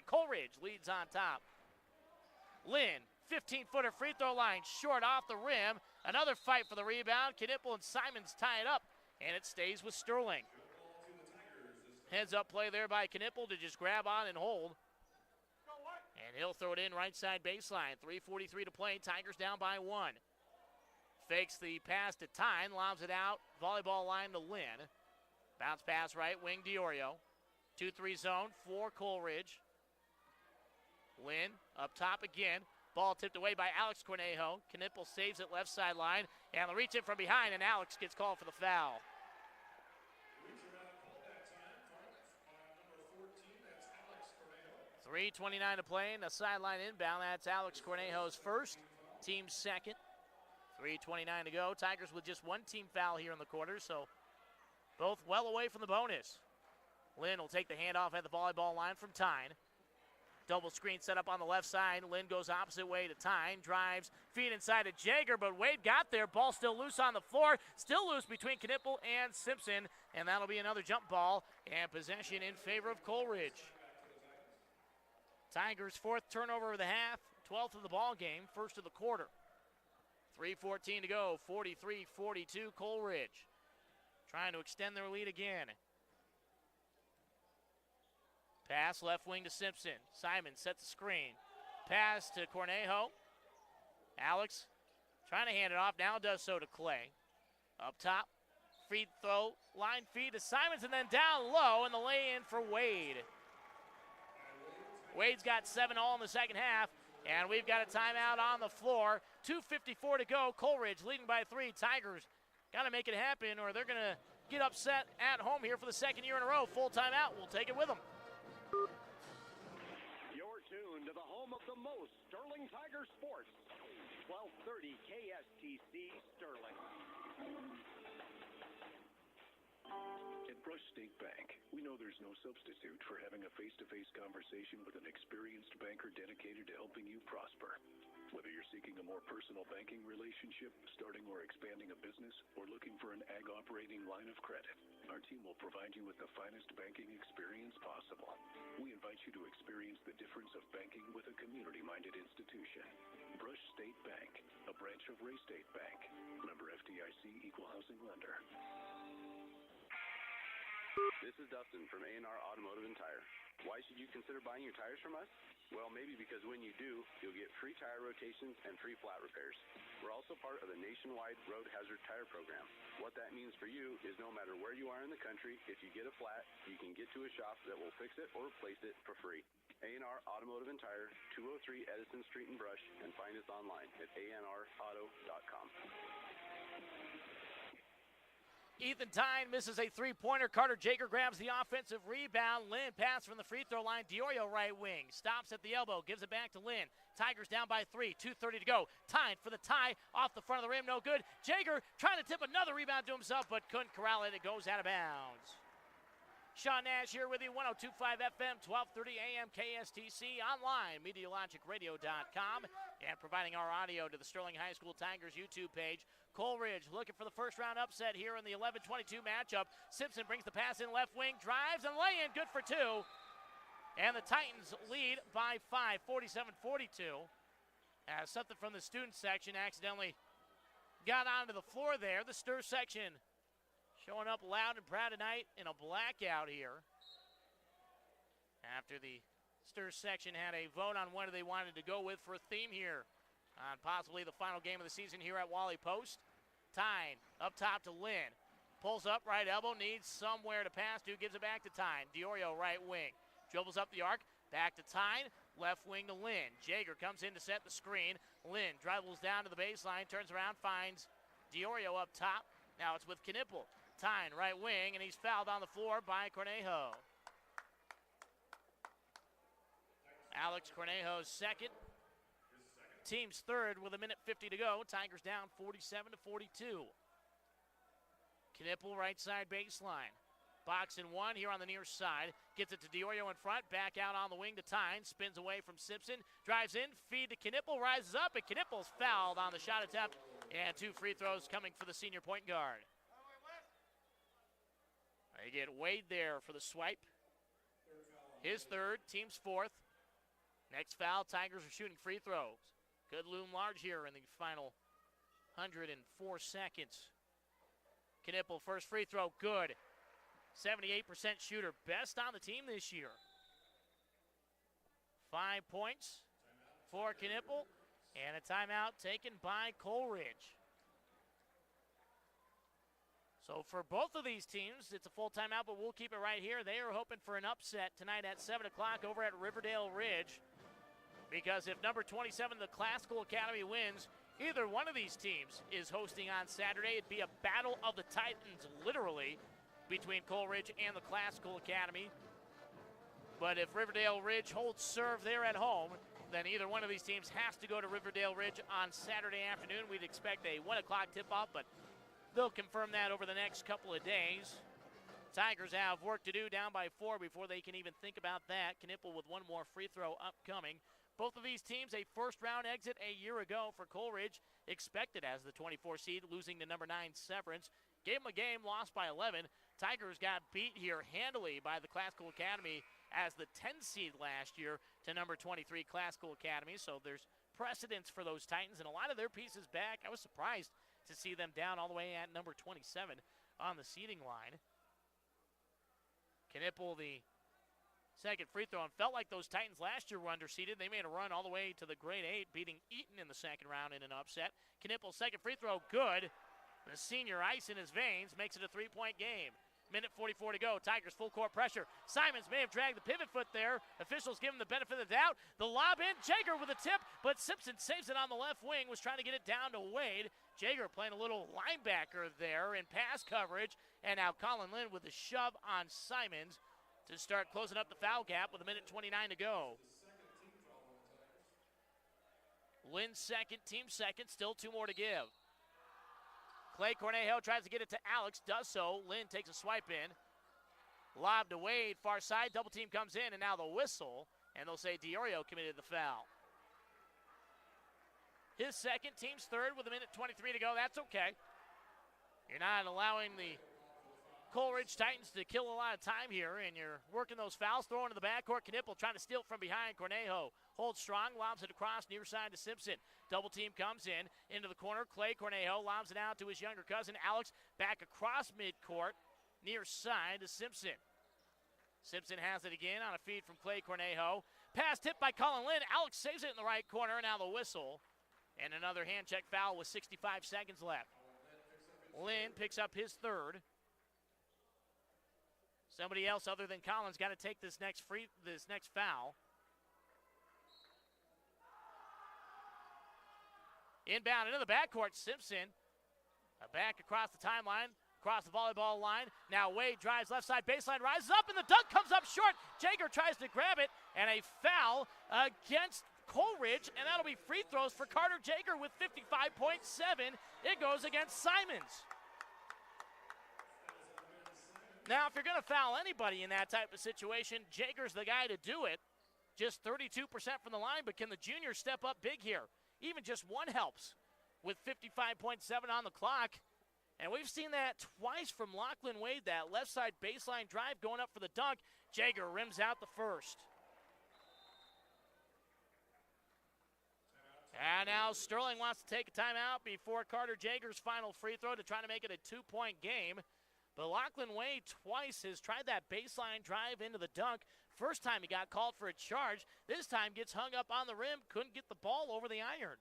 Coleridge leads on top. Lynn, 15-footer free throw line, short off the rim. Another fight for the rebound. Knipple and Simons tie it up, and it stays with Sterling. Heads up play there by Knipple to just grab on and hold. And he'll throw it in right side baseline. 3:43 to play. Tigers down by 1. Fakes the pass to Tyne, lobs it out. Volleyball line to Lynn. Bounce pass right wing Diorio. 2-3 zone for Coleridge. Lynn up top again. Ball tipped away by Alex Cornejo. Knipple saves it left sideline. And they'll reach in from behind, and Alex gets called for the foul. .3:29 to play, and the sideline inbound. That's Alex Cornejo's first, team's second. 3:29 to go. Tigers with just one team foul here in the quarter, so both well away from the bonus. Lynn will take the handoff at the volleyball line from Tyne. Double screen set up on the left side. Lynn goes opposite way to Tyne. Drives, feed inside to Jager, but Wade got there. Ball still loose on the floor. Still loose between Knipple and Simpson, and that'll be another jump ball and possession in favor of Coleridge. Tigers' 4th turnover of the half, 12th of the ball game, 1st of the quarter. 3:14 to go, 43-42 Coleridge. Trying to extend their lead again. Pass left wing to Simpson. Simon sets the screen. Pass to Cornejo. Alex trying to hand it off, now does so to Clay. Up top, free throw, line feed to Simons, and then down low, and the lay-in for Wade. Wade's got 7 all in the second half, and we've got a timeout on the floor. 2:54 to go. Coleridge leading by 3. Tigers got to make it happen, or they're going to get upset at home here for the second year in a row. Full timeout. We'll take it with them. You're tuned to the home of the most Sterling Tiger sports. 1230 KSTC Sterling. At Brush State Bank, we know there's no substitute for having a face-to-face conversation with an experienced banker dedicated to helping you prosper. Whether you're seeking a more personal banking relationship, starting or expanding a business, or looking for an ag operating line of credit, our team will provide you with the finest banking experience possible. We invite you to experience the difference of banking with a community-minded institution. Brush State Bank, a branch of Ray State Bank. Member FDIC, Equal Housing Lender. This is Dustin from A&R Automotive and Tire. Why should you consider buying your tires from us? Well, maybe because when you do, you'll get free tire rotations and free flat repairs. We're also part of the nationwide road hazard tire program. What that means for you is no matter where you are in the country, if you get a flat, you can get to a shop that will fix it or replace it for free. A&R Automotive and Tire, 203 Edison Street in Brush, and find us online at anrauto.com. Ethan Tyne misses a three-pointer. Carter Jager grabs the offensive rebound. Lynn pass from the free throw line. Diorio right wing. Stops at the elbow. Gives it back to Lynn. Tigers down by 3. 2:30 to go. Tyne for the tie. Off the front of the rim. No good. Jager trying to tip another rebound to himself, but couldn't corral it. It goes out of bounds. Sean Nash here with you. 102.5 FM, 1230 AM KSTC. Online, MedialogicRadio.com. And providing our audio to the Sterling High School Tigers YouTube page. Coleridge looking for the first round upset here in the 11-22 matchup. Simpson brings the pass in left wing, drives and lay in, good for 2. And the Titans lead by 5, 47-42. As something from the student section accidentally got onto the floor there. The stir section showing up loud and proud tonight in a blackout here. After the stir section had a vote on what they wanted to go with for a theme here on possibly the final game of the season here at Wally Post. Tyne up top to Lynn. Pulls up, right elbow, needs somewhere to pass to, gives it back to Tyne. Diorio right wing. Dribbles up the arc, back to Tyne, left wing to Lynn. Jager comes in to set the screen. Lynn dribbles down to the baseline, turns around, finds Diorio up top. Now it's with Knipple. Tyne right wing, and he's fouled on the floor by Cornejo. Alex Cornejo's second. Team's third with 1:50 to go. Tigers down 47-42. Knipple right side baseline. Box and one here on the near side. Gets it to Diorio in front. Back out on the wing to Tyne. Spins away from Simpson. Drives in. Feed to Knipple. Rises up. And Knipple's fouled on the shot attempt. And 2 free throws coming for the senior point guard. They get Wade there for the swipe. His third. Team's fourth. Next foul. Tigers are shooting free throws. Could loom large here in the final 104 seconds. Knipple, first free throw. Good. 78% shooter, best on the team this year. 5 points for Knipple, and a timeout taken by Coleridge. So for both of these teams, it's a full timeout, but we'll keep it right here. They are hoping for an upset tonight at 7 o'clock over at Riverdale Ridge, because if number 27, the Classical Academy, wins, either one of these teams is hosting on Saturday. It'd be a battle of the Titans, literally, between Coleridge and the Classical Academy. But if Riverdale Ridge holds serve there at home, then either one of these teams has to go to Riverdale Ridge on Saturday afternoon. We'd expect a 1 o'clock tip-off, but they'll confirm that over the next couple of days. Tigers have work to do, down by 4 before they can even think about that. Knipple with one more free throw upcoming. Both of these teams a first-round exit a year ago for Coleridge, expected as the 24 seed, losing to number 9 Severance. Gave them a game, lost by 11. Tigers got beat here handily by the Classical Academy as the 10 seed last year to number 23 Classical Academy. So there's precedence for those Titans and a lot of their pieces back. I was surprised to see them down all the way at number 27 on the seeding line. Knipple, the second free throw, and felt like those Titans last year were underseeded. They made a run all the way to the grade 8, beating Eaton in the second round in an upset. Knipple, second free throw, good. The senior, ice in his veins, makes it a 3-point game. Minute 44 to go. Tigers full court pressure. Simons may have dragged the pivot foot there. Officials give him the benefit of the doubt. The lob in. Jager with a tip, but Simpson saves it on the left wing. Was trying to get it down to Wade. Jager playing a little linebacker there in pass coverage. And now Colin Lynn with a shove on Simons to start closing up the foul gap with a minute 29 to go. Lynn second, team second. Still 2 more to give. Clay Cornejo tries to get it to Alex, does so. Lynn takes a swipe in. Lob to Wade, far side. Double team comes in, and now the whistle. And they'll say Diorio committed the foul. His second, team's third with a minute 23 to go. That's okay. You're not allowing the Coleridge Titans to kill a lot of time here, and you're working those fouls, throwing to the backcourt. Knipple trying to steal from behind. Cornejo holds strong, lobs it across near side to Simpson. Double team comes in, into the corner. Clay Cornejo lobs it out to his younger cousin, Alex, back across midcourt, near side to Simpson. Simpson has it again on a feed from Clay Cornejo. Pass tipped by Colin Lynn. Alex saves it in the right corner, now the whistle. And another hand check foul with 65 seconds left. Lynn picks up his third. Somebody else other than Collins got to take this next foul. Inbound into the backcourt, Simpson. Back across the timeline, across the volleyball line. Now Wade drives left side baseline, rises up, and the dunk comes up short. Jager tries to grab it, and a foul against Coleridge, and that'll be free throws for Carter Jager with 55.7. It goes against Simons. Now, if you're going to foul anybody in that type of situation, Jager's the guy to do it. Just 32% from the line, but can the junior step up big here? Even just one helps with 55.7 on the clock. And we've seen that twice from Lachlan Wade, that left side baseline drive going up for the dunk. Jager rims out the first. And now Sterling wants to take a timeout before Carter Jager's final free throw to try to make it a 2-point game. But Lachlan Wade twice has tried that baseline drive into the dunk. First time he got called for a charge. This time gets hung up on the rim. Couldn't get the ball over the iron.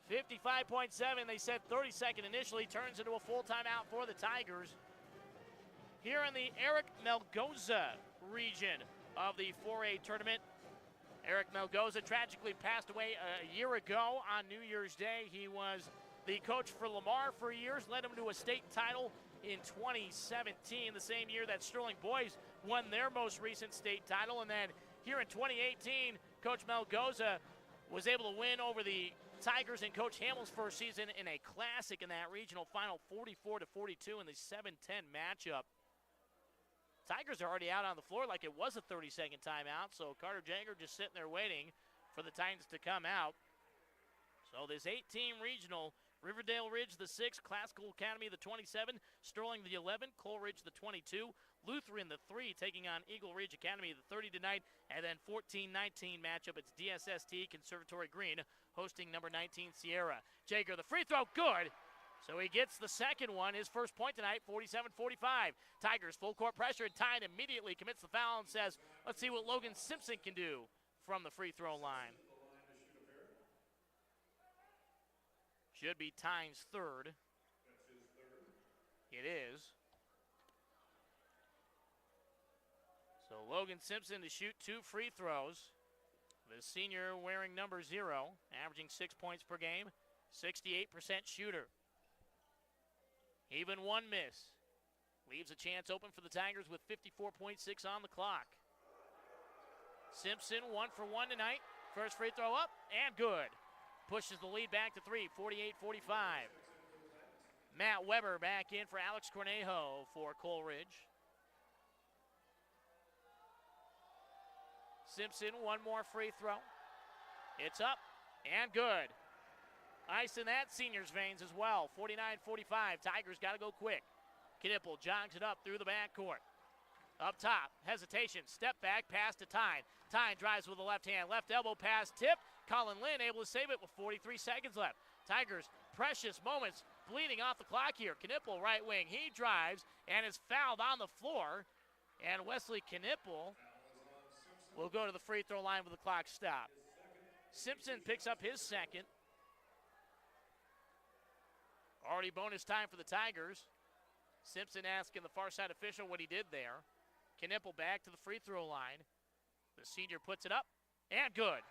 55.7, they said 30-second initially. Turns into a full timeout for the Tigers. Here in the Eric Melgoza region of the 4A tournament. Eric Melgoza tragically passed away a year ago on New Year's Day. He was the coach for Lamar for years, led him to a state title in 2017, the same year that Sterling Boys won their most recent state title. And then here in 2018, Coach Melgoza was able to win over the Tigers in Coach Hamill's first season in a classic in that regional final, 44-42 in the 7-10 matchup. Tigers are already out on the floor like it was a 30-second timeout, so Carter Jager just sitting there waiting for the Titans to come out. So this 8-team regional, Riverdale Ridge the 6, Classical Academy the 27, Sterling the 11, Coleridge the 22, Lutheran the 3 taking on Eagle Ridge Academy the 30 tonight, and then 14-19 matchup. It's DSST Conservatory Green hosting number 19 Sierra. Jager, the free throw, good. So he gets the second one, his first point tonight, 47-45. Tigers full court pressure, and Tyne immediately commits the foul and says, let's see what Logan Simpson can do from the free throw line. Should be Tyne's third. It is. So Logan Simpson to shoot 2 free throws. The senior wearing number 0, averaging 6 points per game, 68% shooter. Even one miss leaves a chance open for the Tigers with 54.6 on the clock. Simpson 1 for 1 tonight. First free throw up and good. Pushes the lead back to 3, 48-45. Matt Weber back in for Alex Cornejo for Coleridge. Simpson, one more free throw. It's up and good. Ice in that senior's veins as well. 49-45. Tigers got to go quick. Knipple jogs it up through the backcourt. Up top, hesitation, step back, pass to Tyne. Tyne drives with the left hand, left elbow pass, tip. Colin Lynn able to save it with 43 seconds left. Tigers, precious moments bleeding off the clock here. Knipple, right wing, he drives and is fouled on the floor. And Wesley Knipple will go to the free throw line with the clock stopped. Simpson picks up his second. Already bonus time for the Tigers. Simpson asking the far side official what he did there. Knipple back to the free throw line. The senior puts it up and good.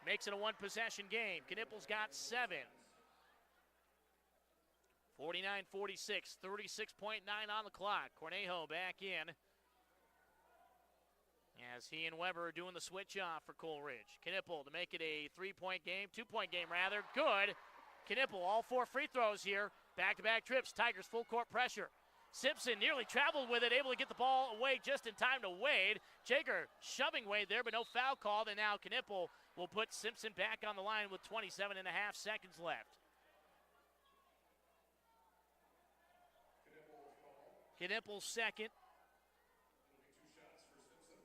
Makes it a one-possession game. Knipple's got 7. 49-46, 36.9 on the clock. Cornejo back in as he and Weber are doing the switch off for Coleridge. Knipple to make it a 3-point game, 2-point game rather. Good. Knipple, all 4 free throws here. Back-to-back trips, Tigers full court pressure. Simpson nearly traveled with it, able to get the ball away just in time to Wade. Jager shoving Wade there, but no foul called, and now Knipple will put Simpson back on the line with 27 and a half seconds left. Knipple's second.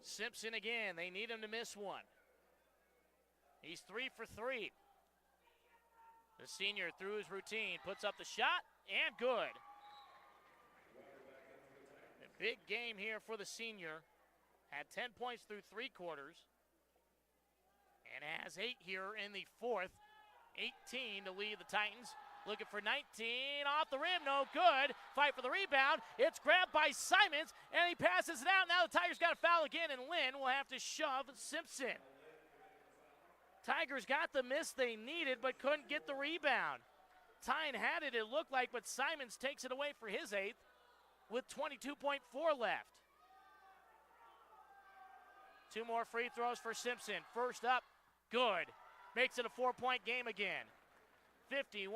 Simpson again, they need him to miss one. He's 3 for 3. The senior, through his routine, puts up the shot, and good. A big game here for the senior. Had 10 points through 3 quarters. And has 8 here in the fourth. 18 to lead the Titans. Looking for 19, off the rim, no good. Fight for the rebound. It's grabbed by Simons, and he passes it out. Now the Tigers got a foul again, and Lynn will have to shove Simpson. Tigers got the miss they needed, but couldn't get the rebound. Tyne had it, it looked like, but Simons takes it away for his 8th with 22.4 left. 2 more free throws for Simpson. First up, good. Makes it a 4-point game again. 51-47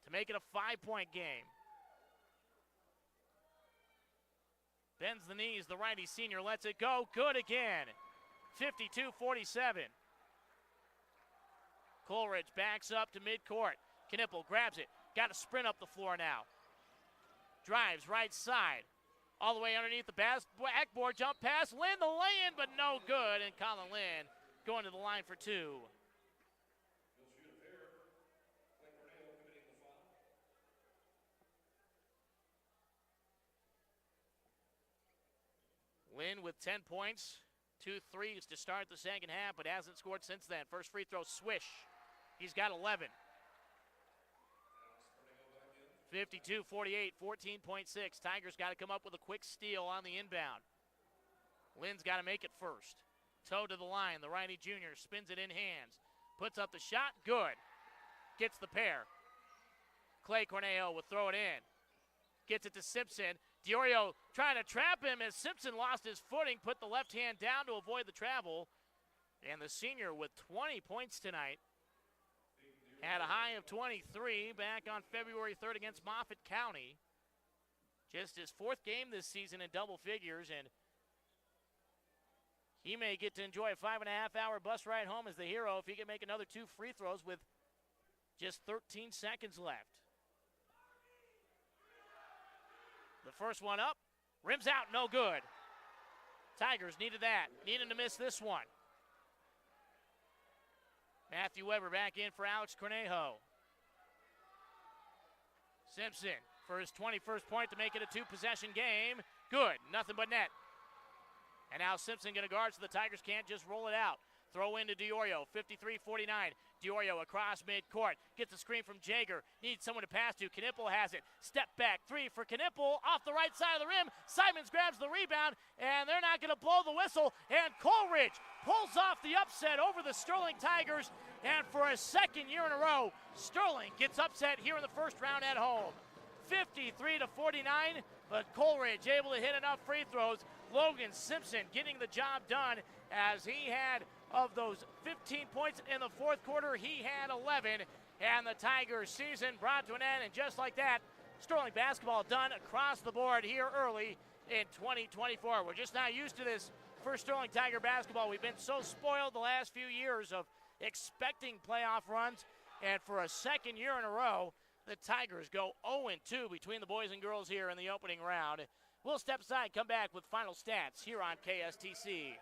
to make it a 5-point game. Bends the knees, the righty senior lets it go. Good again. 52-47. Coleridge backs up to midcourt. Knipple grabs it. Got to sprint up the floor now. Drives right side. All the way underneath the backboard. Jump pass. Lynn the lay-in, but no good. And Colin Lynn going to the line for 2. Lynn with 10 points. 2 threes to start the second half, but hasn't scored since then. First free throw, swish. He's got 11. 52-48, 14.6. Tigers got to come up with a quick steal on the inbound. Lynn's got to make it first. Toe to the line, the righty junior spins it in hands. Puts up the shot, good. Gets the pair. Clay Cornejo will throw it in. Gets it to Simpson. Diorio trying to trap him as Simpson lost his footing, put the left hand down to avoid the travel. And the senior with 20 points tonight. Had a high of 23 back on February 3rd against Moffat County. Just his 4th game this season in double figures, and he may get to enjoy a 5.5-hour bus ride home as the hero if he can make another 2 free throws with just 13 seconds left. The first one up, rims out, no good. Tigers needed that, needed to miss this one. Matthew Weber back in for Alex Cornejo. Simpson for his 21st point to make it a 2-possession game. Good, nothing but net. And now Simpson going to guard so the Tigers can't just roll it out. Throw into Diorio, 53-49. Diorio across midcourt. Gets a screen from Jager. Needs someone to pass to. Knipple has it. Step back 3 for Knipple. Off the right side of the rim. Simons grabs the rebound, and they're not going to blow the whistle. And Coleridge pulls off the upset over the Sterling Tigers. And for a 2nd year in a row, Sterling gets upset here in the first round at home. 53-49, but Coleridge able to hit enough free throws. Logan Simpson getting the job done as he had, of those 15 points in the 4th quarter, he had 11. And the Tigers season brought to an end. And just like that, Sterling basketball done across the board here early in 2024. We're just not used to this for Sterling Tiger basketball. We've been so spoiled the last few years of expecting playoff runs. And for a 2nd year in a row, the Tigers go 0-2 between the boys and girls here in the opening round. We'll step aside, come back with final stats here on KSTC.